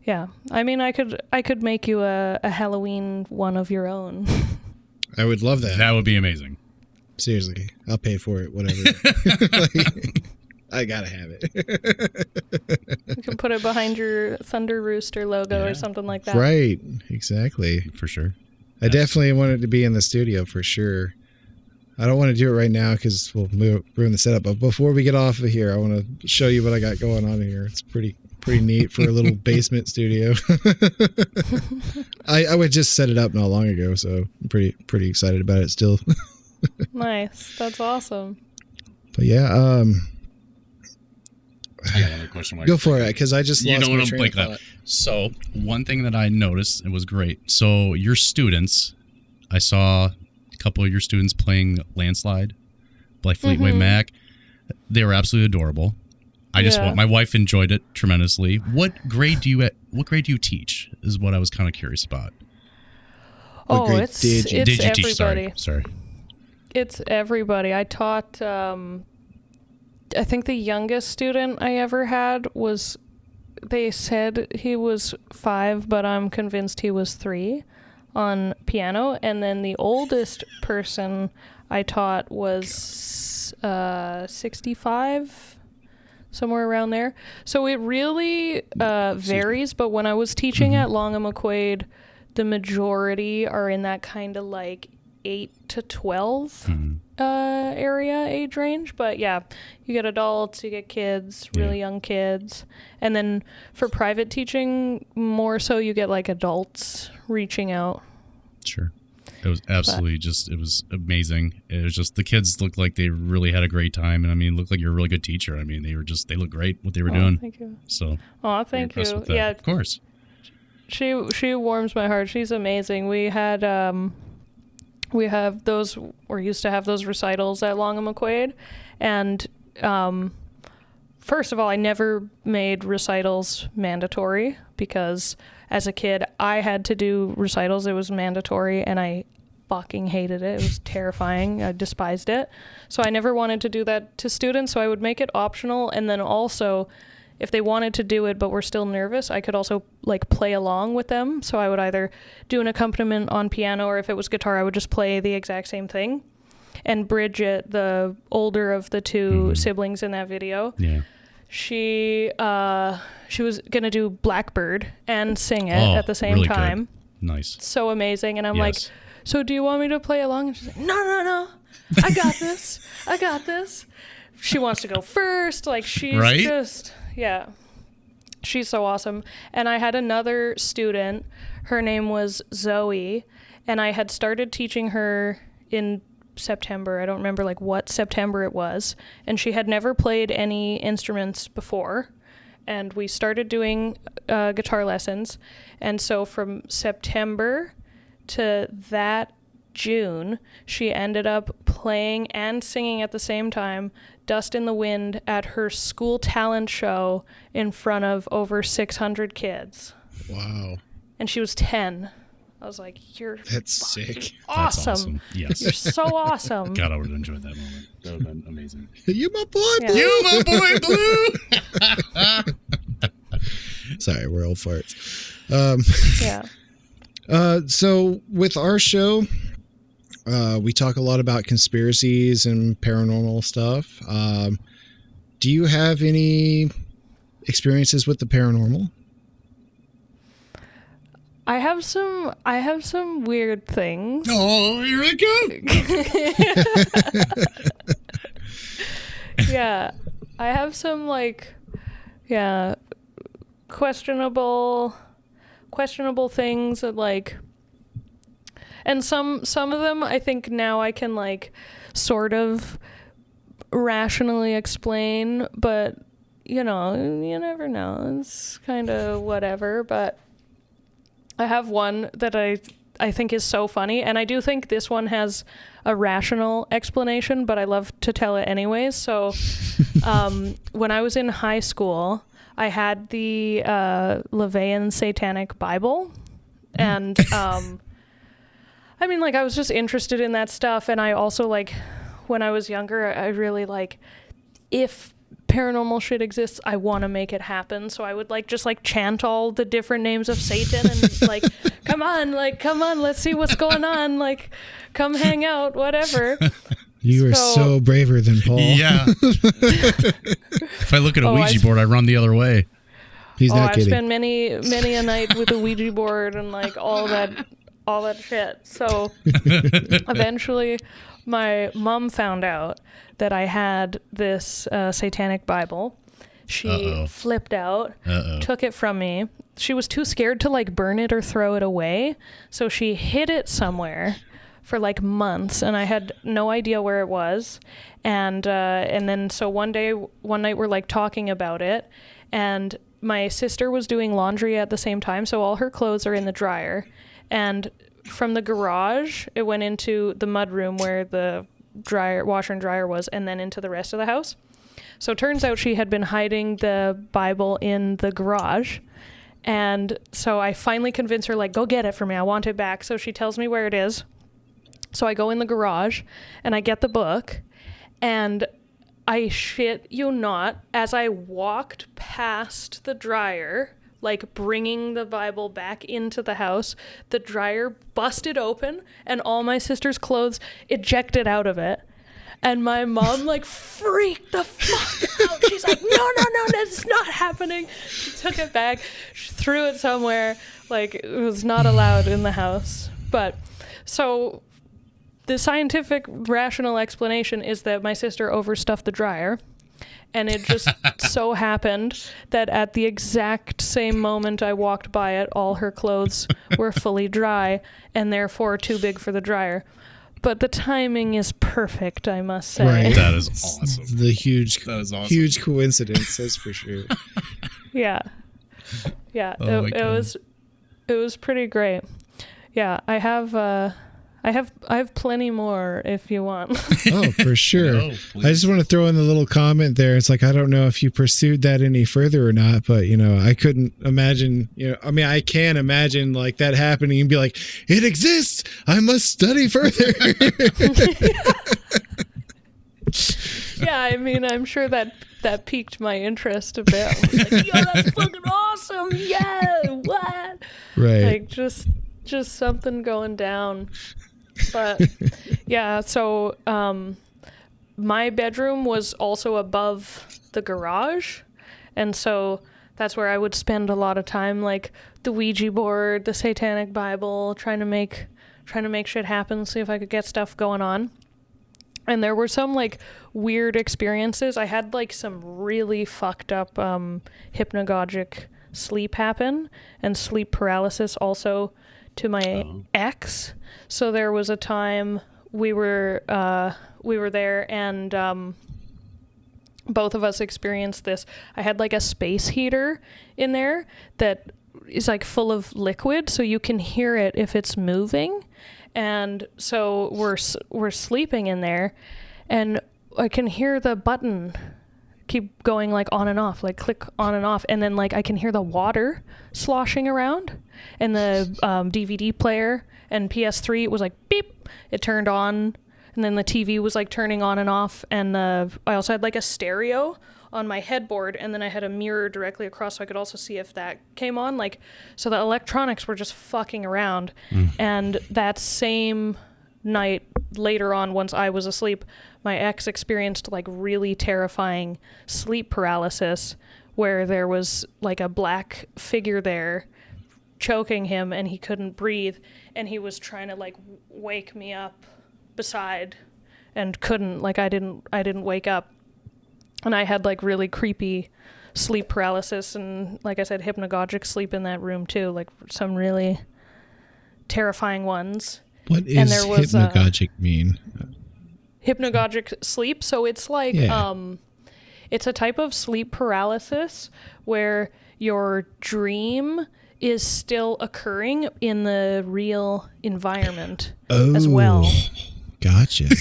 yeah, I mean, I could make you a Halloween one of your own. I would love that. That would be amazing. Seriously, I'll pay for it, whatever. I gotta have it. You can put it behind your Thunder Rooster logo or something like that. Right, exactly. For sure. I definitely want it to be in the studio for sure. I don't want to do it right now because we'll ruin the setup. But before we get off of here, I want to show you what I got going on here. It's pretty neat for a little basement studio. I would just set it up not long ago, so I'm pretty excited about it still. Nice, that's awesome. But yeah, I got another question. Go for it, because I just lost my train of that. thought. So one thing that I noticed, it was great. So your students, I saw a couple of your students playing Landslide by Fleetwood Mac. They were absolutely adorable. My wife enjoyed it tremendously. What grade do you teach? Is what I was kind of curious about. What grade it's did you everybody. Teach? Sorry. It's everybody. I taught. I think the youngest student I ever had was. They said he was 5, but I'm convinced he was 3 on piano. And then the oldest person I taught was 65, somewhere around there. So it really varies. But when I was teaching at Long and McQuaid, the majority are in that kind of like 8 to 12 area age range. But yeah, you get adults, you get kids, really young kids, and then for private teaching more so you get like adults reaching out. Sure. It was absolutely it was amazing. It was just, the kids looked like they really had a great time, and I mean, looked like you're a really good teacher. I mean, they looked great what they were doing. Thank you. So Thank you. Yeah, of course. She warms my heart. She's amazing. We used to have those recitals at Long and McQuaid, and first of all, I never made recitals mandatory because as a kid I had to do recitals. It was mandatory and I fucking hated it. It was terrifying. I despised it. So I never wanted to do that to students, so I would make it optional, and then also if they wanted to do it but were still nervous, I could also like play along with them. So I would either do an accompaniment on piano, or if it was guitar, I would just play the exact same thing. And Bridget, the older of the two siblings in that video, she was gonna do Blackbird and sing it at the same really time. Good. Nice. So amazing. And I'm like, so do you want me to play along? And she's like, no, I got this. I got this. She wants to go first. Like, she's just, she's so awesome. And I had another student, her name was Zoe, and I had started teaching her in September. I don't remember like what September it was. And she had never played any instruments before. And we started doing guitar lessons. And so from September to that June, she ended up playing and singing at the same time Dust in the Wind at her school talent show in front of over 600 kids. Wow. And she was 10. I was like, that's sick. Awesome. That's awesome. Yes. You're so awesome. God, I would have enjoyed that moment. That would have been amazing. You my boy, Blue. You my boy, Blue. Sorry, we're old farts. So with our show, we talk a lot about conspiracies and paranormal stuff. Do you have any experiences with the paranormal? I have some weird things. Oh, here I go. Yeah. I have some questionable questionable things that like, and some of them I think now I can like sort of rationally explain, but you know, you never know. It's kind of whatever, but I have one that I think is so funny, and I do think this one has a rational explanation, but I love to tell it anyways. So when I was in high school, I had the LaVeyan Satanic Bible, and I mean, like, I was just interested in that stuff, and I also, like, when I was younger, I really, like, if paranormal shit exists, I want to make it happen. So I would like just like chant all the different names of Satan and like, come on, let's see what's going on, like, come hang out, whatever. You are so braver than Paul. Yeah. If I look at a Ouija board, I run the other way. He's not kidding. I've spent many a night with a Ouija board and like all that shit. So eventually my mom found out that I had this satanic Bible. She flipped out, took it from me. She was too scared to like burn it or throw it away, so she hid it somewhere for like months, and I had no idea where it was. And then so one night we're like talking about it, and my sister was doing laundry at the same time, so all her clothes are in the dryer, and from the garage it went into the mudroom where the washer and dryer was, and then into the rest of the house. So it turns out she had been hiding the Bible in the garage. And so I finally convince her, like, go get it for me. I want it back. So she tells me where it is. So I go in the garage and I get the book, and I shit you not, as I walked past the dryer, like bringing the Bible back into the house, the dryer busted open and all my sister's clothes ejected out of it. And my mom like freaked the fuck out. She's like, no, that's not happening. She took it back, she threw it somewhere, like it was not allowed in the house. But so the scientific rational explanation is that my sister overstuffed the dryer, and it just so happened that at the exact same moment I walked by it, all her clothes were fully dry and therefore too big for the dryer. But the timing is perfect, I must say. Right. That is awesome. That is awesome. Huge coincidence, that's for sure. Yeah. Oh, it was pretty great. Yeah, I have plenty more if you want. Oh, for sure. No, I just want to throw in the little comment there. It's like, I don't know if you pursued that any further or not, but I couldn't imagine, I can imagine like that happening and be like, it exists. I must study further. Yeah, I'm sure that piqued my interest a bit. I was like, yo, that's fucking awesome. Yeah, what? Right. Like just something going down. But yeah, so my bedroom was also above the garage, and so that's where I would spend a lot of time, like the Ouija board, the Satanic Bible, trying to make shit happen, see if I could get stuff going on. And there were some like weird experiences. I had like some really fucked up hypnagogic sleep happen, and sleep paralysis also to my ex. So there was a time we were there, and both of us experienced this. I had like a space heater in there that is like full of liquid, so you can hear it if it's moving. And so we're sleeping in there, and I can hear the button keep going like on and off, like click on and off, and then like I can hear the water sloshing around, and the DVD player and PS3, it was like beep, it turned on, and then the TV was like turning on and off, and I also had like a stereo on my headboard, and then I had a mirror directly across so I could also see if that came on, like, so the electronics were just fucking around. And that same night later on, once I was asleep, my ex experienced like really terrifying sleep paralysis, where there was like a black figure there choking him and he couldn't breathe, and he was trying to like wake me up beside and couldn't, like I didn't wake up. And I had like really creepy sleep paralysis and, like I said, hypnagogic sleep in that room too, like some really terrifying ones. What is hypnagogic mean? Hypnagogic sleep. So it's like, it's a type of sleep paralysis where your dream is still occurring in the real environment as well. Gotcha.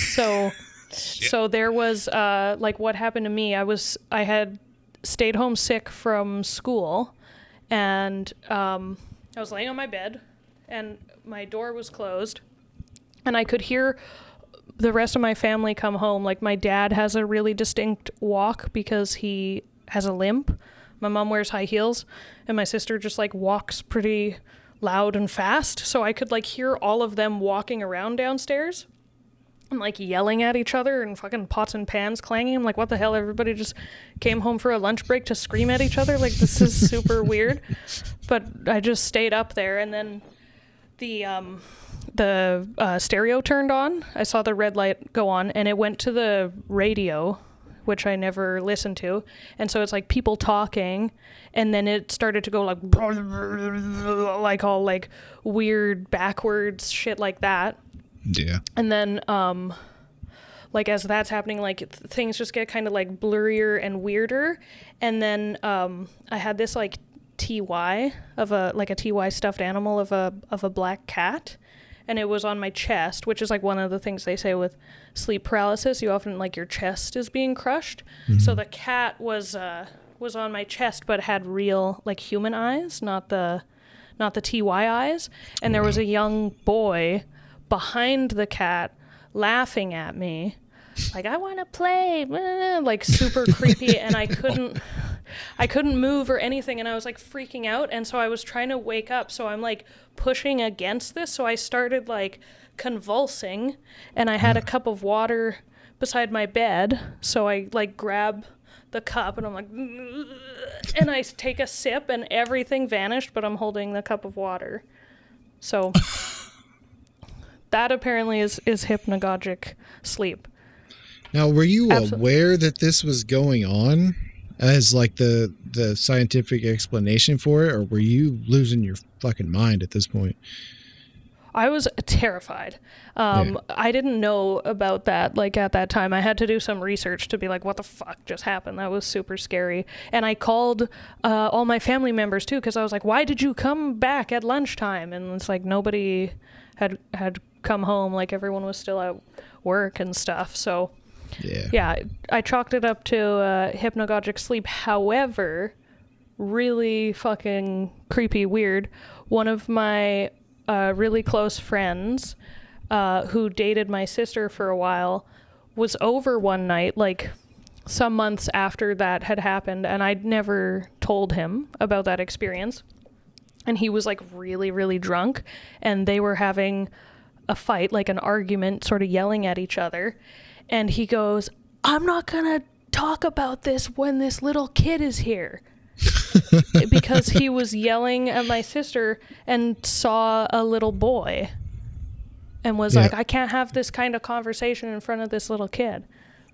So there was, like what happened to me, I had stayed home sick from school, and I was laying on my bed and my door was closed, and I could hear the rest of my family come home. Like my dad has a really distinct walk because he has a limp. My mom wears high heels, and my sister just like walks pretty loud and fast. So I could like hear all of them walking around downstairs and like yelling at each other and fucking pots and pans clanging. I'm like, what the hell? Everybody just came home for a lunch break to scream at each other. Like, this is super weird. But I just stayed up there, and then the stereo turned on. I saw the red light go on, and it went to the radio, which I never listened to. And so it's like people talking, and then it started to go like all like weird backwards shit like that. Yeah. And then like as that's happening, like things just get kind of like blurrier and weirder. And then I had this like TY of a TY stuffed animal of a black cat, and it was on my chest, which is like one of the things they say with sleep paralysis. You often like your chest is being crushed. Mm-hmm. So the cat was on my chest, but had real like human eyes, not the TY eyes. And there was a young boy behind the cat laughing at me, like, I want to play, like super creepy. And I couldn't move or anything, and I was like freaking out. And so I was trying to wake up, so I'm like pushing against this, so I started like convulsing, and I had a cup of water beside my bed, so I like grab the cup and I'm like, and I take a sip and everything vanished, but I'm holding the cup of water. So that apparently is hypnagogic sleep. Now, were you aware that this was going on as like the scientific explanation for it, or were you losing your fucking mind at this point? I was terrified. I didn't know about that. Like at that time, I had to do some research to be like, what the fuck just happened? That was super scary. And I called all my family members too, because I was like, why did you come back at lunchtime? And it's like nobody had come home. Like everyone was still at work and stuff. So yeah, I chalked it up to hypnagogic sleep. However, really fucking creepy, weird. One of my really close friends who dated my sister for a while was over one night, like some months after that had happened, and I'd never told him about that experience. And he was like really, really drunk, and they were having a fight, like an argument, sort of yelling at each other. And he goes, I'm not gonna talk about this when this little kid is here. Because he was yelling at my sister and saw a little boy and was like, I can't have this kind of conversation in front of this little kid.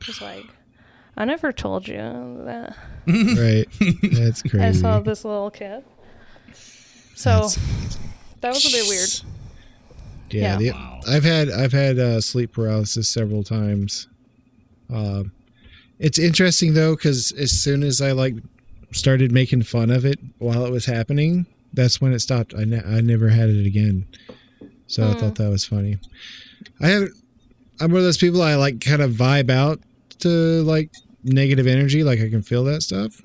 I was like, I never told you that. Right. That's crazy. I saw this little kid. So that was a bit weird. Yeah. Wow. I've had sleep paralysis several times. It's interesting though, because as soon as I like started making fun of it while it was happening, that's when it stopped. I never had it again. So I thought that was funny. I'm one of those people, I like kind of vibe out to like negative energy. Like I can feel that stuff,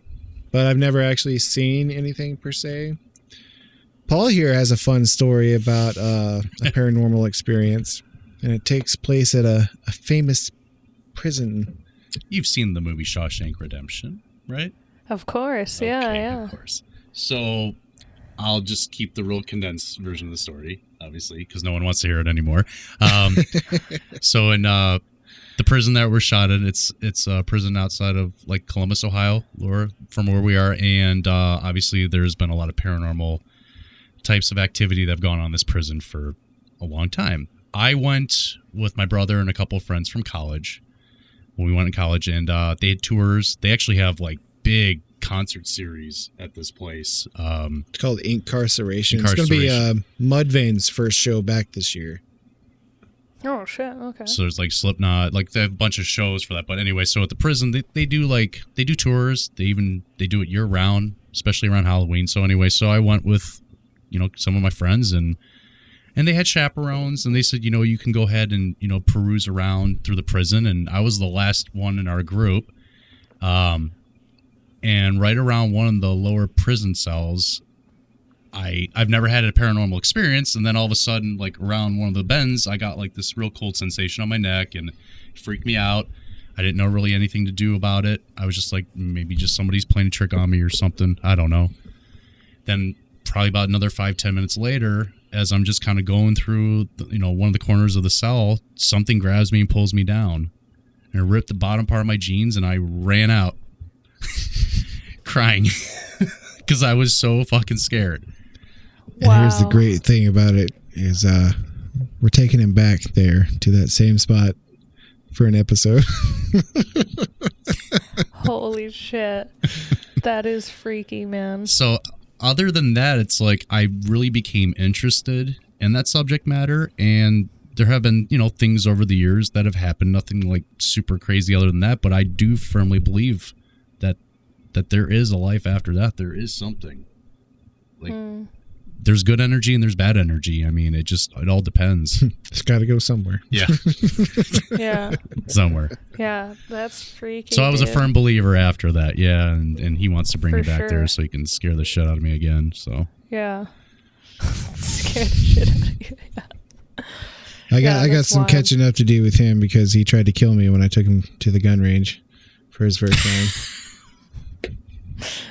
but I've never actually seen anything per se. Paul here has a fun story about a paranormal experience, and it takes place at a famous prison. You've seen the movie Shawshank Redemption, right? Of course, yeah. Of course. So I'll just keep the real condensed version of the story, obviously, because no one wants to hear it anymore. So in the prison that we're shot in, it's a prison outside of like Columbus, Ohio, from where we are, and obviously there's been a lot of paranormal types of activity that have gone on in this prison for a long time. I went with my brother and a couple of friends from college when we went in college, and they had tours. They actually have like big concert series at this place. It's called Incarceration. It's going to be Mudvayne's first show back this year. Oh shit! Okay. So there's like Slipknot, like they have a bunch of shows for that. But anyway, so at the prison, they do tours. They do it year round, especially around Halloween. So anyway, so I went with, some of my friends and they had chaperones, and they said, you can go ahead and peruse around through the prison. And I was the last one in our group, and right around one of the lower prison cells, I've never had a paranormal experience, and then all of a sudden, like around one of the bends, I got like this real cold sensation on my neck, and it freaked me out. I didn't know really anything to do about it. I was just like, maybe just somebody's playing a trick on me or something. I don't know. Then probably about another 5-10 minutes later, as I'm just kind of going through, one of the corners of the cell, something grabs me and pulls me down, and it ripped the bottom part of my jeans, and I ran out crying because I was so fucking scared. And here's the great thing about it is we're taking him back there to that same spot for an episode. Holy shit. That is freaky, man. So other than that, it's like I really became interested in that subject matter, and there have been, things over the years that have happened, nothing like super crazy other than that, but I do firmly believe that there is a life after that. There is something. Like there's good energy and there's bad energy. I mean, it all depends. It's got to go somewhere. Yeah. Yeah. Somewhere. Yeah, that's freaky. So I was a firm believer after that. Yeah, and he wants to bring me back sure. there so he can scare the shit out of me again. So yeah. Scare the shit out of you. Yeah. I got some catching up to do with him because he tried to kill me when I took him to the gun range for his first time.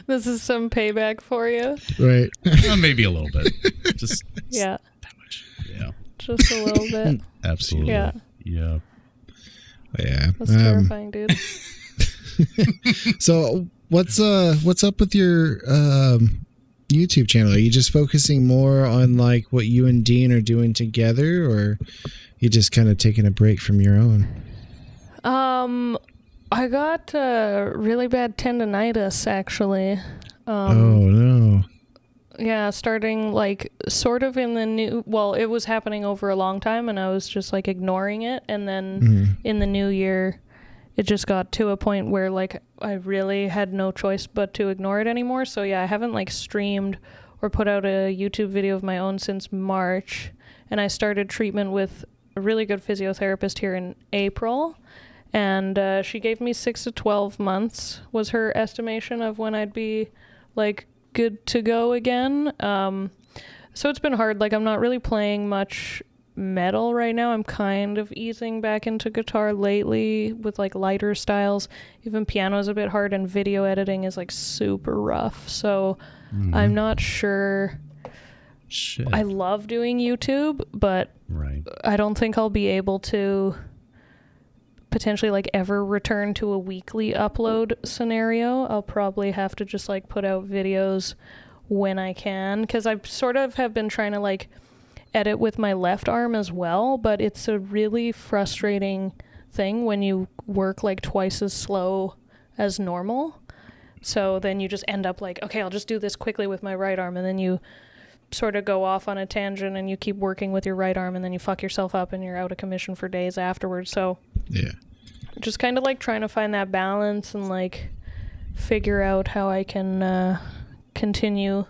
This is some payback for you. Right. Maybe a little bit. Just yeah. That much. Yeah. Just a little bit. Absolutely. Yeah. Yeah. Yeah. That's terrifying, dude. So what's up with your YouTube channel? Are you just focusing more on like what you and Dean are doing together, or you just kind of taking a break from your own? I got really bad tendinitis, actually. Oh, no. Yeah, starting like sort of in the new... Well, it was happening over a long time, and I was just like ignoring it. And then in the new year, it just got to a point where like I really had no choice but to ignore it anymore. So yeah, I haven't like streamed or put out a YouTube video of my own since March. And I started treatment with a really good physiotherapist here in April. And she gave me 6 to 12 months was her estimation of when I'd be like good to go again. So it's been hard. Like I'm not really playing much metal right now. I'm kind of easing back into guitar lately with like lighter styles. Even piano is a bit hard, and video editing is like super rough. So I'm not sure. Shit. I love doing YouTube, but I don't think I'll be able to potentially like ever return to a weekly upload scenario. I'll probably have to just like put out videos when I can, because I sort of have been trying to like edit with my left arm as well, but it's a really frustrating thing when you work like twice as slow as normal. So then you just end up like, okay, I'll just do this quickly with my right arm, and then you sort of go off on a tangent and you keep working with your right arm, and then you fuck yourself up and you're out of commission for days afterwards. So yeah, just kind of like trying to find that balance and like figure out how I can continue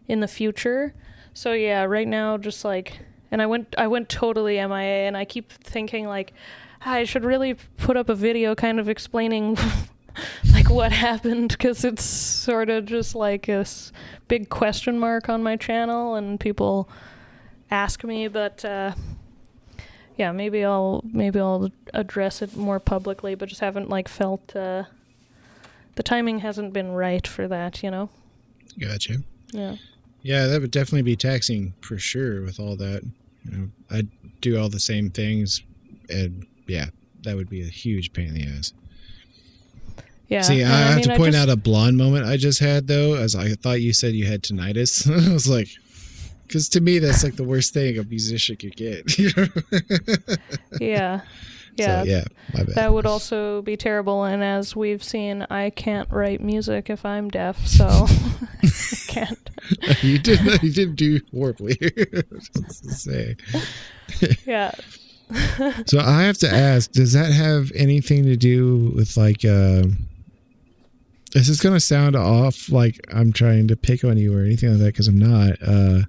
in the future. So yeah, right now just like, and I went totally MIA, and I keep thinking like I should really put up a video kind of explaining like what happened, because it's sort of just like a big question mark on my channel and people ask me, but yeah, maybe I'll address it more publicly, but just haven't like felt the timing hasn't been right for that, you know. Gotcha. Yeah, that would definitely be taxing for sure with all that. You know, I'd do all the same things, and yeah, that would be a huge pain in the ass. Yeah. See, I have to point out a blonde moment I just had, though, as I thought you said you had tinnitus. I was like, because to me, that's like the worst thing a musician could get. Yeah. Yeah, So, yeah, my bad. that would also be terrible. And as we've seen, I can't write music if I'm deaf, so I can't. You did do horribly. Just to say. Yeah. So I have to ask, does that have anything to do with like this is gonna sound off like I'm trying to pick on you or anything like that, because I'm not.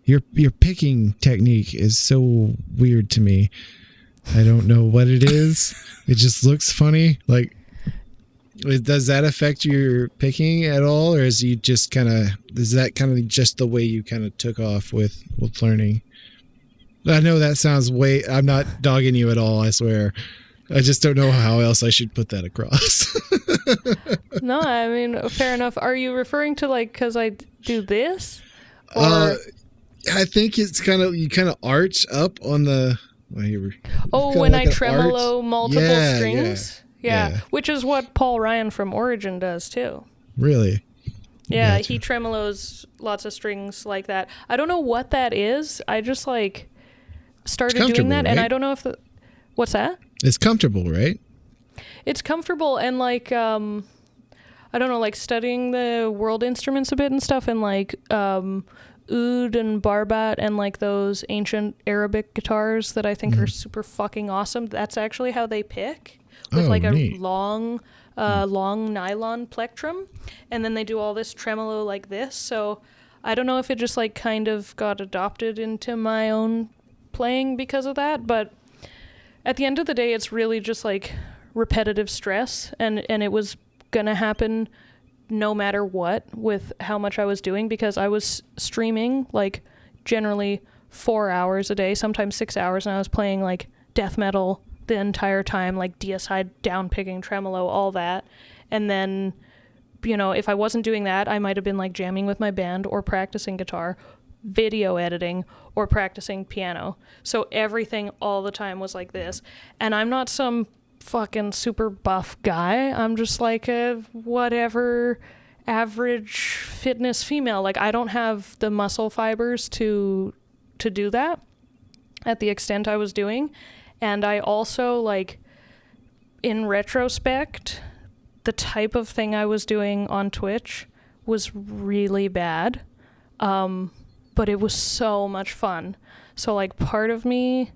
Your picking technique is so weird to me. I don't know what it is. It just looks funny. Like, does that affect your picking at all, or is that kind of just the way you kind of took off with learning? I know that sounds I'm not dogging you at all, I swear. I just don't know how else I should put that across. No, I mean, fair enough. Are you referring to like because I do this? Or... I think it's you kind of arch up on the. When I tremolo multiple strings? Yeah. Which is what Paul Ryan from Origin does too. Really? Yeah, Gotcha. he tremolos lots of strings like that. I don't know what that is. I just like started doing that, right? And I don't know if what's that? It's comfortable, right? It's comfortable, and like I don't know, like studying the world instruments a bit and stuff, and like oud and barbat and like those ancient Arabic guitars that I think are super fucking awesome. That's actually how they pick, with neat. a long nylon plectrum, and then they do all this tremolo like this. So I don't know if it just like kind of got adopted into my own playing because of that, but at the end of the day, it's really just like repetitive stress, and it was gonna happen no matter what with how much I was doing, because I was streaming like generally 4 hours a day, sometimes 6 hours, and I was playing like death metal the entire time, like deicide, down picking, tremolo, all that. And then, you know, if I wasn't doing that, I might have been like jamming with my band or practicing guitar, video editing, or practicing piano. So everything all the time was like this. And I'm not some fucking super buff guy. I'm just like a whatever average fitness female. Like, I don't have the muscle fibers to do that at the extent I was doing. And I also, like, in retrospect, the type of thing I was doing on Twitch was really bad, but it was so much fun. So like, part of me,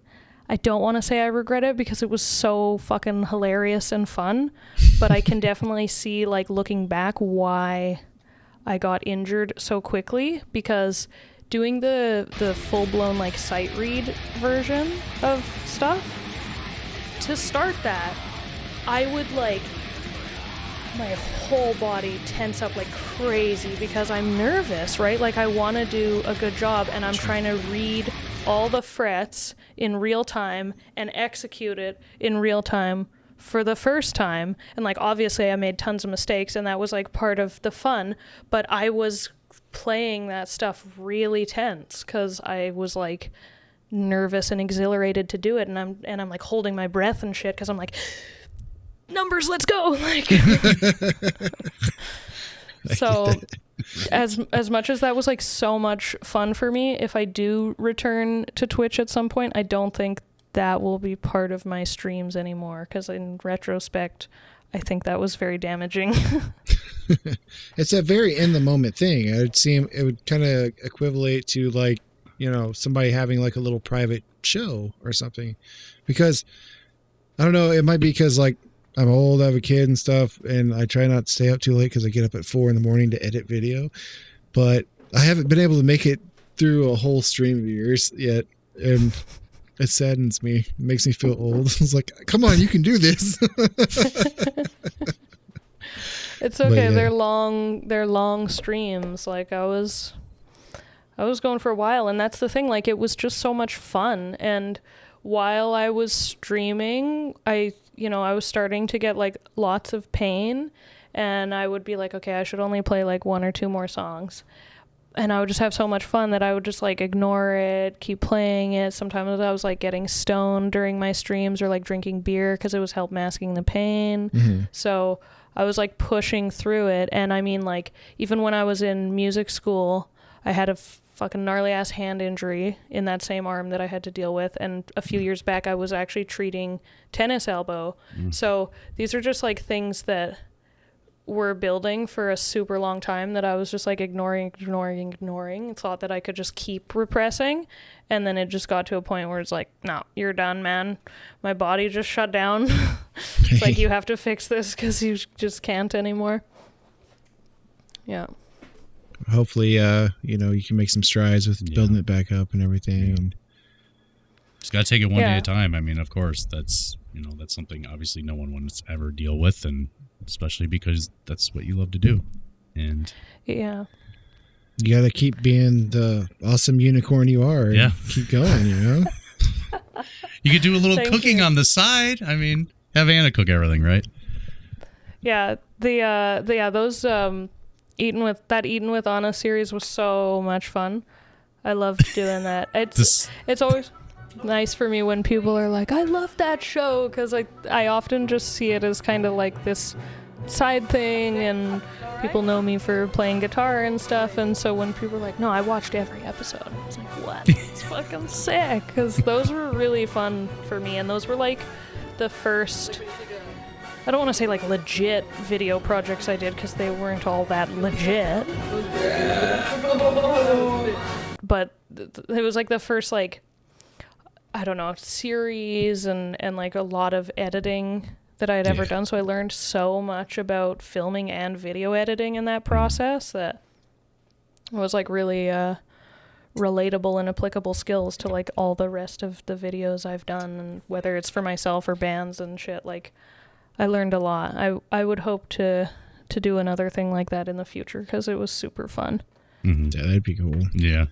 I don't want to say I regret it because it was so fucking hilarious and fun, but I can definitely see, like, looking back, why I got injured so quickly, because doing the full-blown like sight read version of stuff, to start that, I would like my whole body tense up like crazy because I'm nervous, right? Like, I want to do a good job, and I'm trying to read all the frets in real time and execute it in real time for the first time. And like, obviously I made tons of mistakes, and that was like part of the fun, but I was playing that stuff really tense because I was like nervous and exhilarated to do it, and I'm like holding my breath and shit because I'm like, numbers, let's go. Like, so as much as that was like so much fun for me, if I do return to Twitch at some point, I don't think that will be part of my streams anymore, because in retrospect, I think that was very damaging. It's a very in the moment thing. It would kind of equivalent to, like, you know, somebody having like a little private show or something, because I don't know, it might be because like I'm old, I have a kid and stuff, and I try not to stay up too late because I get up at 4 a.m. to edit video, but I haven't been able to make it through a whole stream of yours yet, and it saddens me. It makes me feel old. It's like, come on, you can do this. It's okay. Yeah. They're long streams. Like, I was going for a while, and that's the thing. Like, it was just so much fun. And while I was streaming, I was starting to get like lots of pain, and I would be like, okay, I should only play like 1 or 2 more songs. And I would just have so much fun that I would just like ignore it, keep playing it. Sometimes I was like getting stoned during my streams, or like drinking beer because it was help masking the pain. Mm-hmm. So I was like pushing through it. And I mean, like, even when I was in music school, I had a fucking gnarly ass hand injury in that same arm that I had to deal with. And a few years back, I was actually treating tennis elbow. So these are just like things that were building for a super long time that I was just like ignoring. Thought that I could just keep repressing. And then it just got to a point where it's like, no, you're done, man. My body just shut down. It's like, you have to fix this because you just can't anymore. Yeah. Hopefully, you know, you can make some strides with building it back up and everything. And just got to take it one day at a time. I mean, of course, that's, you know, that's something obviously no one wants to ever deal with, and especially because that's what you love to do. And yeah. You got to keep being the awesome unicorn you are. And keep going, you know? You could do a little cooking on the side. I mean, have Anna cook everything, right? Yeah. Those Eaten with Anna series was so much fun. I loved doing that. It's always nice for me when people are like, I love that show, because I often just see it as kind of like this side thing, and people know me for playing guitar and stuff, and so when people are like, no, I watched every episode, I was like, what? It's fucking sick, because those were really fun for me, and those were like the first, I don't want to say like legit video projects I did, because they weren't all that legit, but it was like the first, like, I don't know, series and like a lot of editing that I had ever done. So I learned so much about filming and video editing in that process that was like really relatable and applicable skills to like all the rest of the videos I've done, and whether it's for myself or bands and shit. Like, I learned a lot. I would hope to do another thing like that in the future, because it was super fun. Yeah, that'd be cool. Yeah.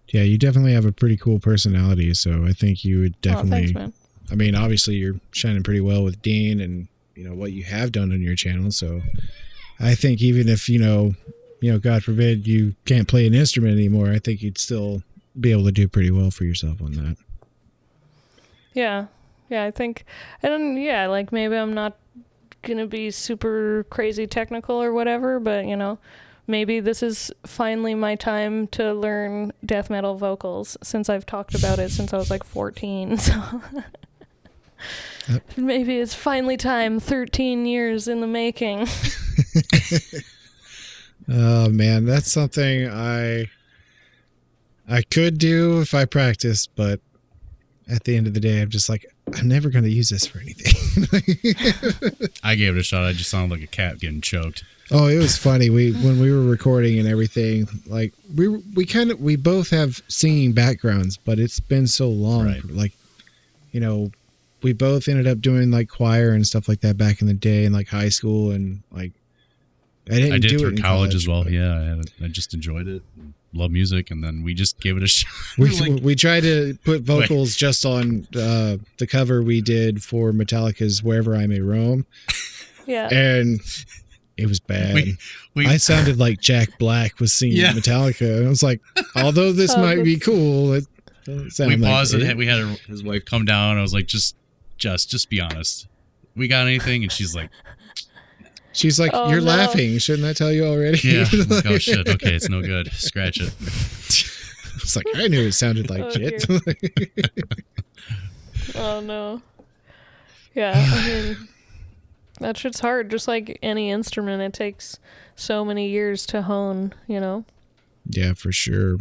Yeah, you definitely have a pretty cool personality, so I think you would definitely... Oh, thanks, man. I mean, obviously you're shining pretty well with Dean and, you know, what you have done on your channel, so I think even if, you know, God forbid you can't play an instrument anymore, I think you'd still be able to do pretty well for yourself on that. Yeah. Yeah, I think, and yeah, like maybe I'm not going to be super crazy technical or whatever, but, you know, maybe this is finally my time to learn death metal vocals, since I've talked about it since I was like 14. So maybe it's finally time, 13 years in the making. Oh man, that's something I could do if I practiced, but at the end of the day, I'm just like, I'm never going to use this for anything. I gave it a shot. I just sounded like a cat getting choked. Oh, it was funny. When we were recording and everything, like we both have singing backgrounds, but it's been so long. Right. Like, you know, we both ended up doing like choir and stuff like that back in the day in like high school, and like I did do it it in college as well. Yeah, I just enjoyed it. Love music, and then we just gave it a shot. We tried to put vocals just on the cover we did for Metallica's "Wherever I May Roam." Yeah, and it was bad. I sounded like Jack Black was singing Metallica. I was like, although this might be cool, it doesn't sound we like paused it. and we had his wife come down. I was like, just be honest. We got anything? And she's like, oh, you're laughing. Shouldn't I tell you already? Yeah. Like, oh shit. Okay, it's no good. Scratch it. It's like, I knew it sounded like shit. Oh no. Yeah, I mean, that shit's hard. Just like any instrument, it takes so many years to hone, you know? Yeah, for sure.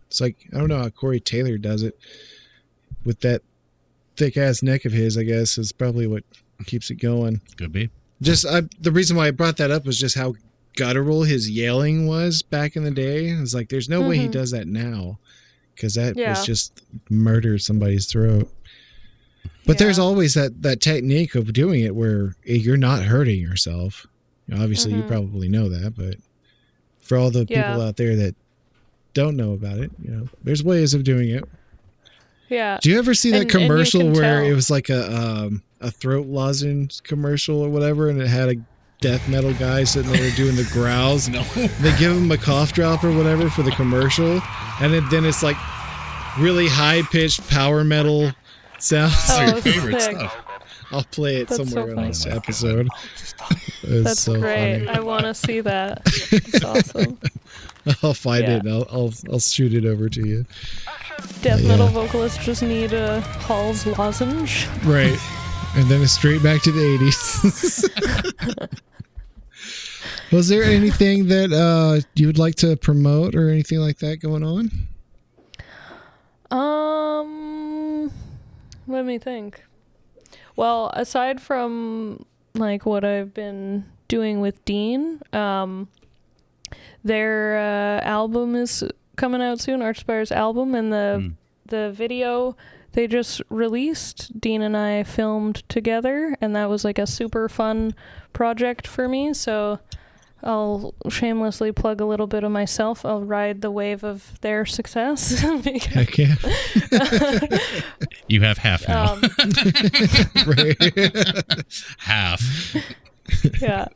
It's like, I don't know how Corey Taylor does it with that thick ass neck of his, I guess, is probably what keeps it going. Could be. Just the reason why I brought that up was just how guttural his yelling was back in the day. It's like, there's no way he does that now, because that was just murder somebody's throat. But there's always that technique of doing it where you're not hurting yourself. You know, obviously, you probably know that, but for all the people out there that don't know about it, you know, there's ways of doing it. Yeah. Do you ever see that commercial where tell. it was like a throat lozenge commercial or whatever, and it had a death metal guy sitting there doing the growls? No. They give him a cough drop or whatever for the commercial, and then it's like really high pitched power metal sounds. Your favorite stuff. I'll play it That's somewhere so in this funny. episode. That's so great. funny. I want to see that. It's awesome. I'll find Yeah. it and I'll shoot it over to you. Death Yeah. metal vocalists just need a Hall's lozenge. Right. And then it's straight back to the 80s. Was there anything that you would like to promote or anything like that going on? Let me think. Well, aside from like what I've been doing with Dean, their album is coming out soon, Archspire's album, and the video they just released, Dean and I filmed together, and that was like a super fun project for me, so I'll shamelessly plug a little bit of myself. I'll ride the wave of their success. Heck yeah. You have half now. Right. Half. Yeah.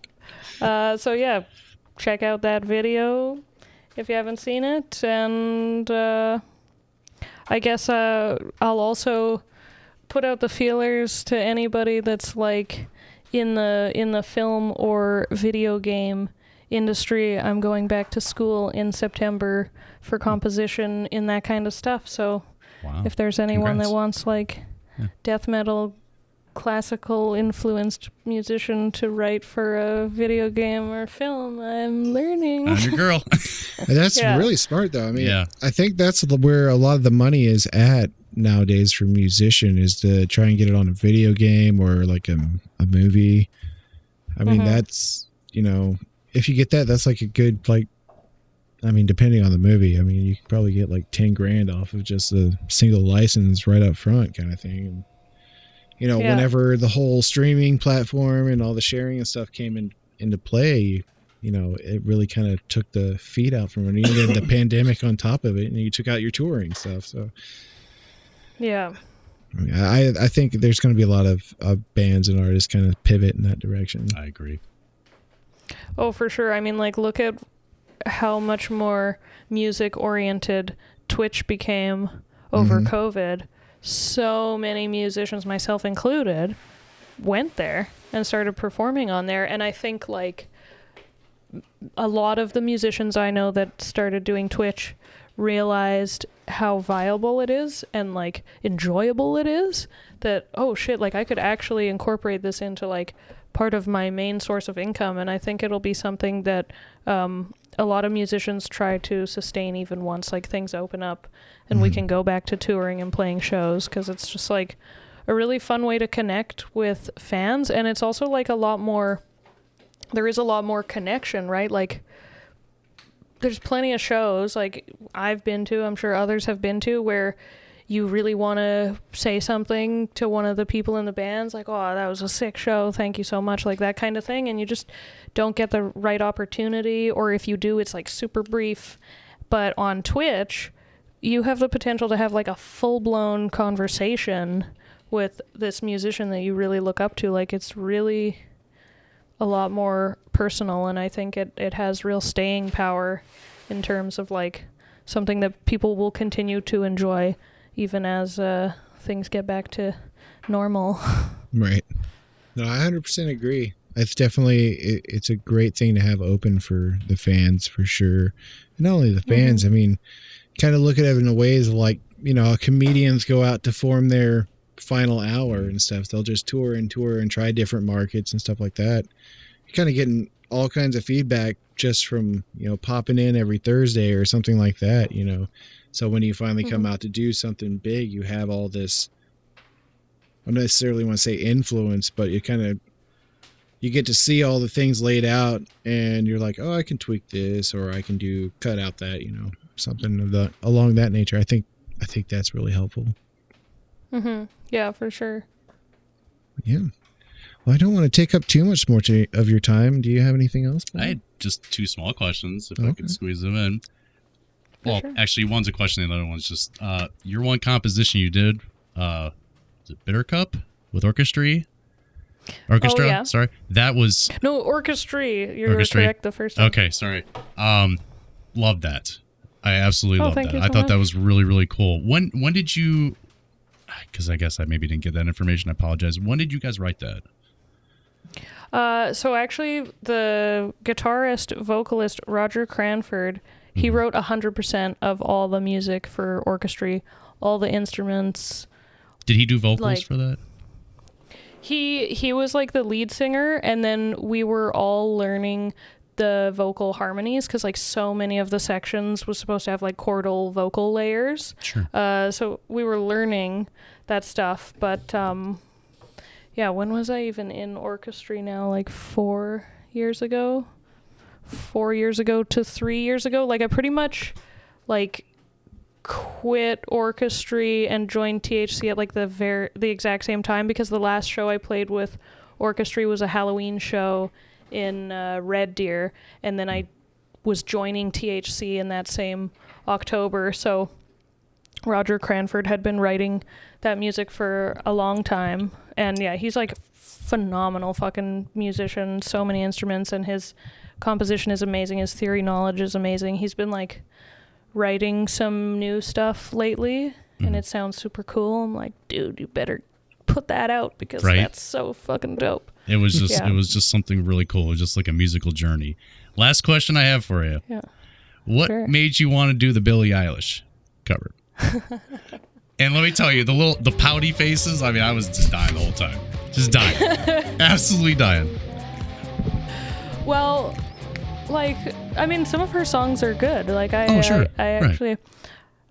So yeah, check out that video if you haven't seen it, and I guess I'll also put out the feelers to anybody that's like in the film or video game industry. I'm going back to school in September for composition in that kind of stuff. So Wow. if there's anyone Congrats. that wants like death metal classical influenced musician to write for a video game or film, I'm learning. I'm your girl. And that's Yeah. really smart, though. I mean, Yeah. I think that's where a lot of the money is at nowadays for musician, is to try and get it on a video game or like a movie. I mean, that's, if you get that, that's like a good, like, I mean, depending on the movie, I mean, you could probably get like 10 grand off of just a single license right up front kind of thing. And, whenever the whole streaming platform and all the sharing and stuff came into play, it really kind of took the feet out from it. And then the pandemic on top of it, and you took out your touring stuff. So, Yeah. I mean, I think there's going to be a lot of bands and artists kind of pivot in that direction. I agree. Oh, for sure. I mean, like, look at how much more music-oriented Twitch became over COVID. So many musicians, myself included, went there and started performing on there. And I think, like, a lot of the musicians I know that started doing Twitch realized how viable it is and, like, enjoyable it is, that, oh, shit, like, I could actually incorporate this into, like, part of my main source of income. And I think it'll be something that a lot of musicians try to sustain even once, like, things open up and we can go back to touring and playing shows, because it's just, like, a really fun way to connect with fans. And it's also, like, there is a lot more connection, right? Like, there's plenty of shows, like, I've been to, I'm sure others have been to, where you really want to say something to one of the people in the bands, like, oh, that was a sick show, thank you so much, like that kind of thing, and you just don't get the right opportunity, or if you do, it's like super brief. But on Twitch, you have the potential to have like a full-blown conversation with this musician that you really look up to. Like, it's really a lot more personal, and I think it has real staying power in terms of like something that people will continue to enjoy even as things get back to normal. Right. No, I 100% agree. It's definitely, it's a great thing to have open for the fans, for sure. And not only the fans, I mean, kind of look at it in a ways like, comedians go out to form their final hour and stuff. They'll just tour and try different markets and stuff like that. You're kind of getting all kinds of feedback just from, popping in every Thursday or something like that, So when you finally come out to do something big, you have all this, I don't necessarily want to say influence, but you get to see all the things laid out, and you're like, oh, I can tweak this, or I can cut out that, something of along that nature. I think that's really helpful. Yeah, for sure. Yeah. Well, I don't want to take up too much more of your time. Do you have anything else, Paul? I had just two small questions, if I could squeeze them in. Well, sure. actually, one's a question, and the other one's just, your one composition you did, is it Bitter Cup with Orchestra? Oh, yeah. Sorry. That was... No, Orchestra. You're Orchestra. correct the first time. Okay, sorry. Loved that. I absolutely loved thank that. you I so thought that much. was really, really cool. When did you... because I guess I maybe didn't get that information. I apologize. When did you guys write that? So actually, the guitarist, vocalist, Roger Cranford, he wrote 100% of all the music for orchestra, all the instruments. Did he do vocals for that? He was like the lead singer, and then we were all learning the vocal harmonies because like so many of the sections was supposed to have like chordal vocal layers. Sure. So we were learning that stuff, but yeah, when was I even in orchestra now? Like 4 years ago? 4 years ago to 3 years ago. Like I pretty much like quit orchestra and joined THC at like the exact same time, because the last show I played with orchestra was a Halloween show in Red Deer, and then I was joining THC in that same October. So Roger Cranford had been writing that music for a long time, and yeah, he's like phenomenal fucking musician, so many instruments, and his composition is amazing, his theory knowledge is amazing. He's been like writing some new stuff lately, and it sounds super cool. I'm like, dude, you better put that out, because that's so fucking dope. It was just it was just something really cool. It was just like a musical journey. Last question I have for you. Yeah. What made you want to do the Billie Eilish cover? And let me tell you, the pouty faces, I mean, I was just dying the whole time. Just dying. Absolutely dying. Well, like, I mean, some of her songs are good. Like I actually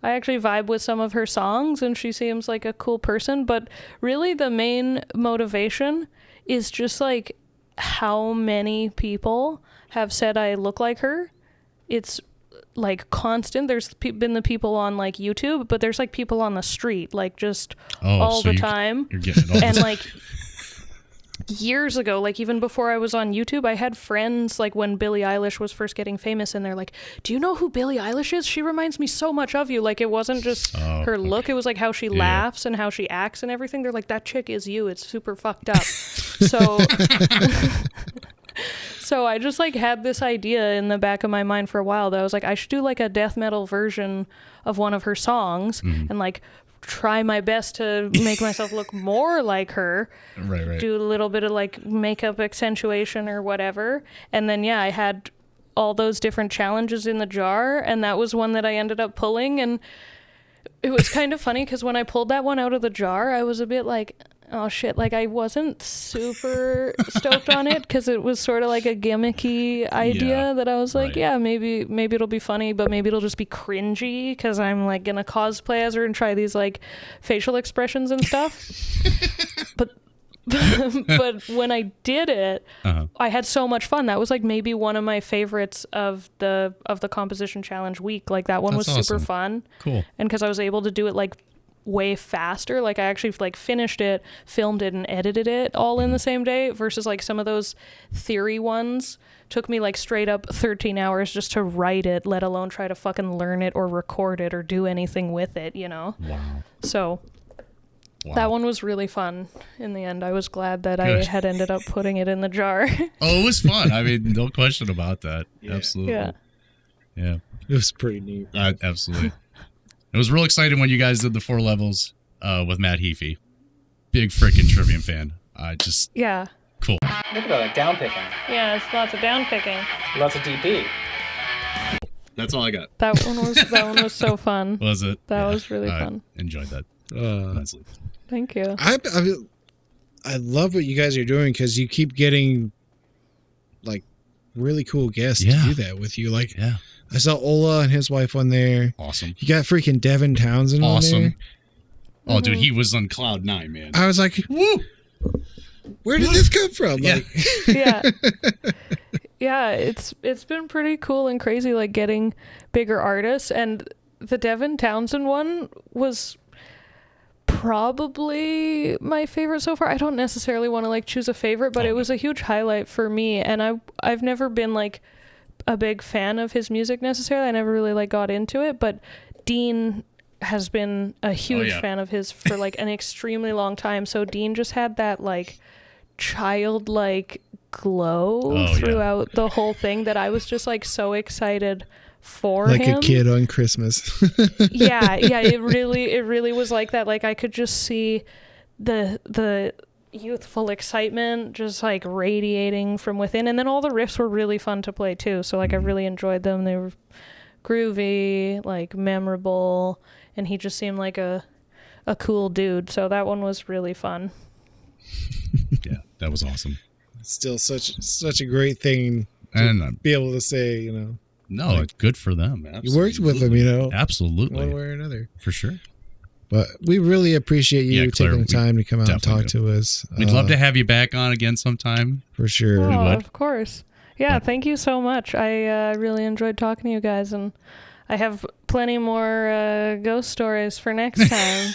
vibe with some of her songs, and she seems like a cool person, but really the main motivation is just like how many people have said I look like her. It's like constant. There's been the people on like YouTube, but there's like people on the street, like just all the time. You're getting it all. And like years ago, like even before I was on YouTube, I had friends like when Billie Eilish was first getting famous, and they're like, do you know who Billie Eilish is? She reminds me so much of you. Like it wasn't just her look, it was like how she laughs and how she acts and everything. They're like, that chick is you. It's super fucked up. So so I just like had this idea in the back of my mind for a while that I was like, I should do like a death metal version of one of her songs and like try my best to make myself look more like her. Right. Do a little bit of like makeup accentuation or whatever. And then I had all those different challenges in the jar, and that was one that I ended up pulling. And it was kind of funny because when I pulled that one out of the jar, I was a bit like, oh shit, like I wasn't super stoked on it, because it was sort of like a gimmicky idea that I was like, maybe it'll be funny, but maybe it'll just be cringy because I'm like gonna cosplay as her and try these like facial expressions and stuff. but when I did it, I had so much fun. That was like maybe one of my favorites of the composition challenge week. Like that one was super fun. Cool. And because I was able to do it like way faster, like I actually like finished it, filmed it, and edited it all in the same day, versus like some of those theory ones took me like straight up 13 hours just to write it, let alone try to fucking learn it or record it or do anything with it, you know? Wow. So that one was really fun in the end. I was glad that I had ended up putting it in the jar. Oh, it was fun. I mean, no question about that. Absolutely. Yeah. It was pretty neat. Absolutely. It was real exciting when you guys did the 4 levels with Matt Heafy. Big freaking Trivium fan. Cool. Look at all that down picking. Yeah, it's lots of down picking. Lots of DP. That's all I got. That one was so fun. Was it? That was really fun. Enjoyed that immensely. Thank you. I love what you guys are doing, because you keep getting like really cool guests to do that with you. Like, I saw Ola and his wife on there. Awesome. You got freaking Devin Townsend on there. Oh, dude, he was on cloud 9, man. I was like, woo! Where did this come from? Yeah. Like, yeah, it's been pretty cool and crazy, like getting bigger artists. And the Devin Townsend one was probably my favorite so far. I don't necessarily want to like choose a favorite, but it was a huge highlight for me. And I've never been like a big fan of his music necessarily. I never really like got into it, but Dean has been a huge fan of his for like an extremely long time. So Dean just had that like childlike glow throughout the whole thing that I was just like so excited for like him. a kid on Christmas. yeah, it really was like that. Like I could just see the youthful excitement just like radiating from within, and then all the riffs were really fun to play too. So like I really enjoyed them. They were groovy, like memorable, and he just seemed like a cool dude. So that one was really fun. Yeah, that was awesome. Still such a great thing to and be able to say, you know. No, like, it's good for them. Absolutely. You worked with them, you know. Absolutely. One way or another. For sure. But we really appreciate you taking the time to come out and talk to us. We'd love to have you back on again sometime. For sure. Oh, of course. Yeah, thank you so much. I really enjoyed talking to you guys, and I have plenty more ghost stories for next time.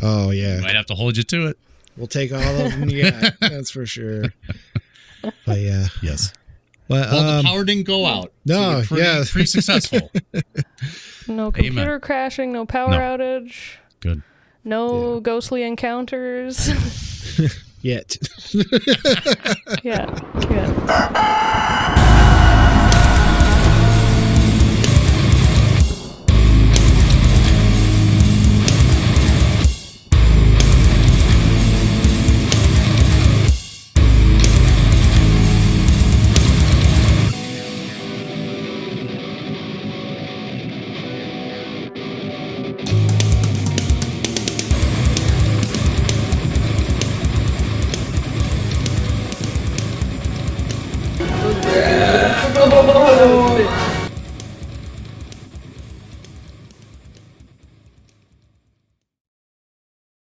Oh, yeah. Might have to hold you to it. We'll take all of them you got. That's for sure. But yeah. Yes. But, well, the power didn't go out. No, so pretty successful. No computer crashing, no power outage. Good. No ghostly encounters. Yet. Yeah.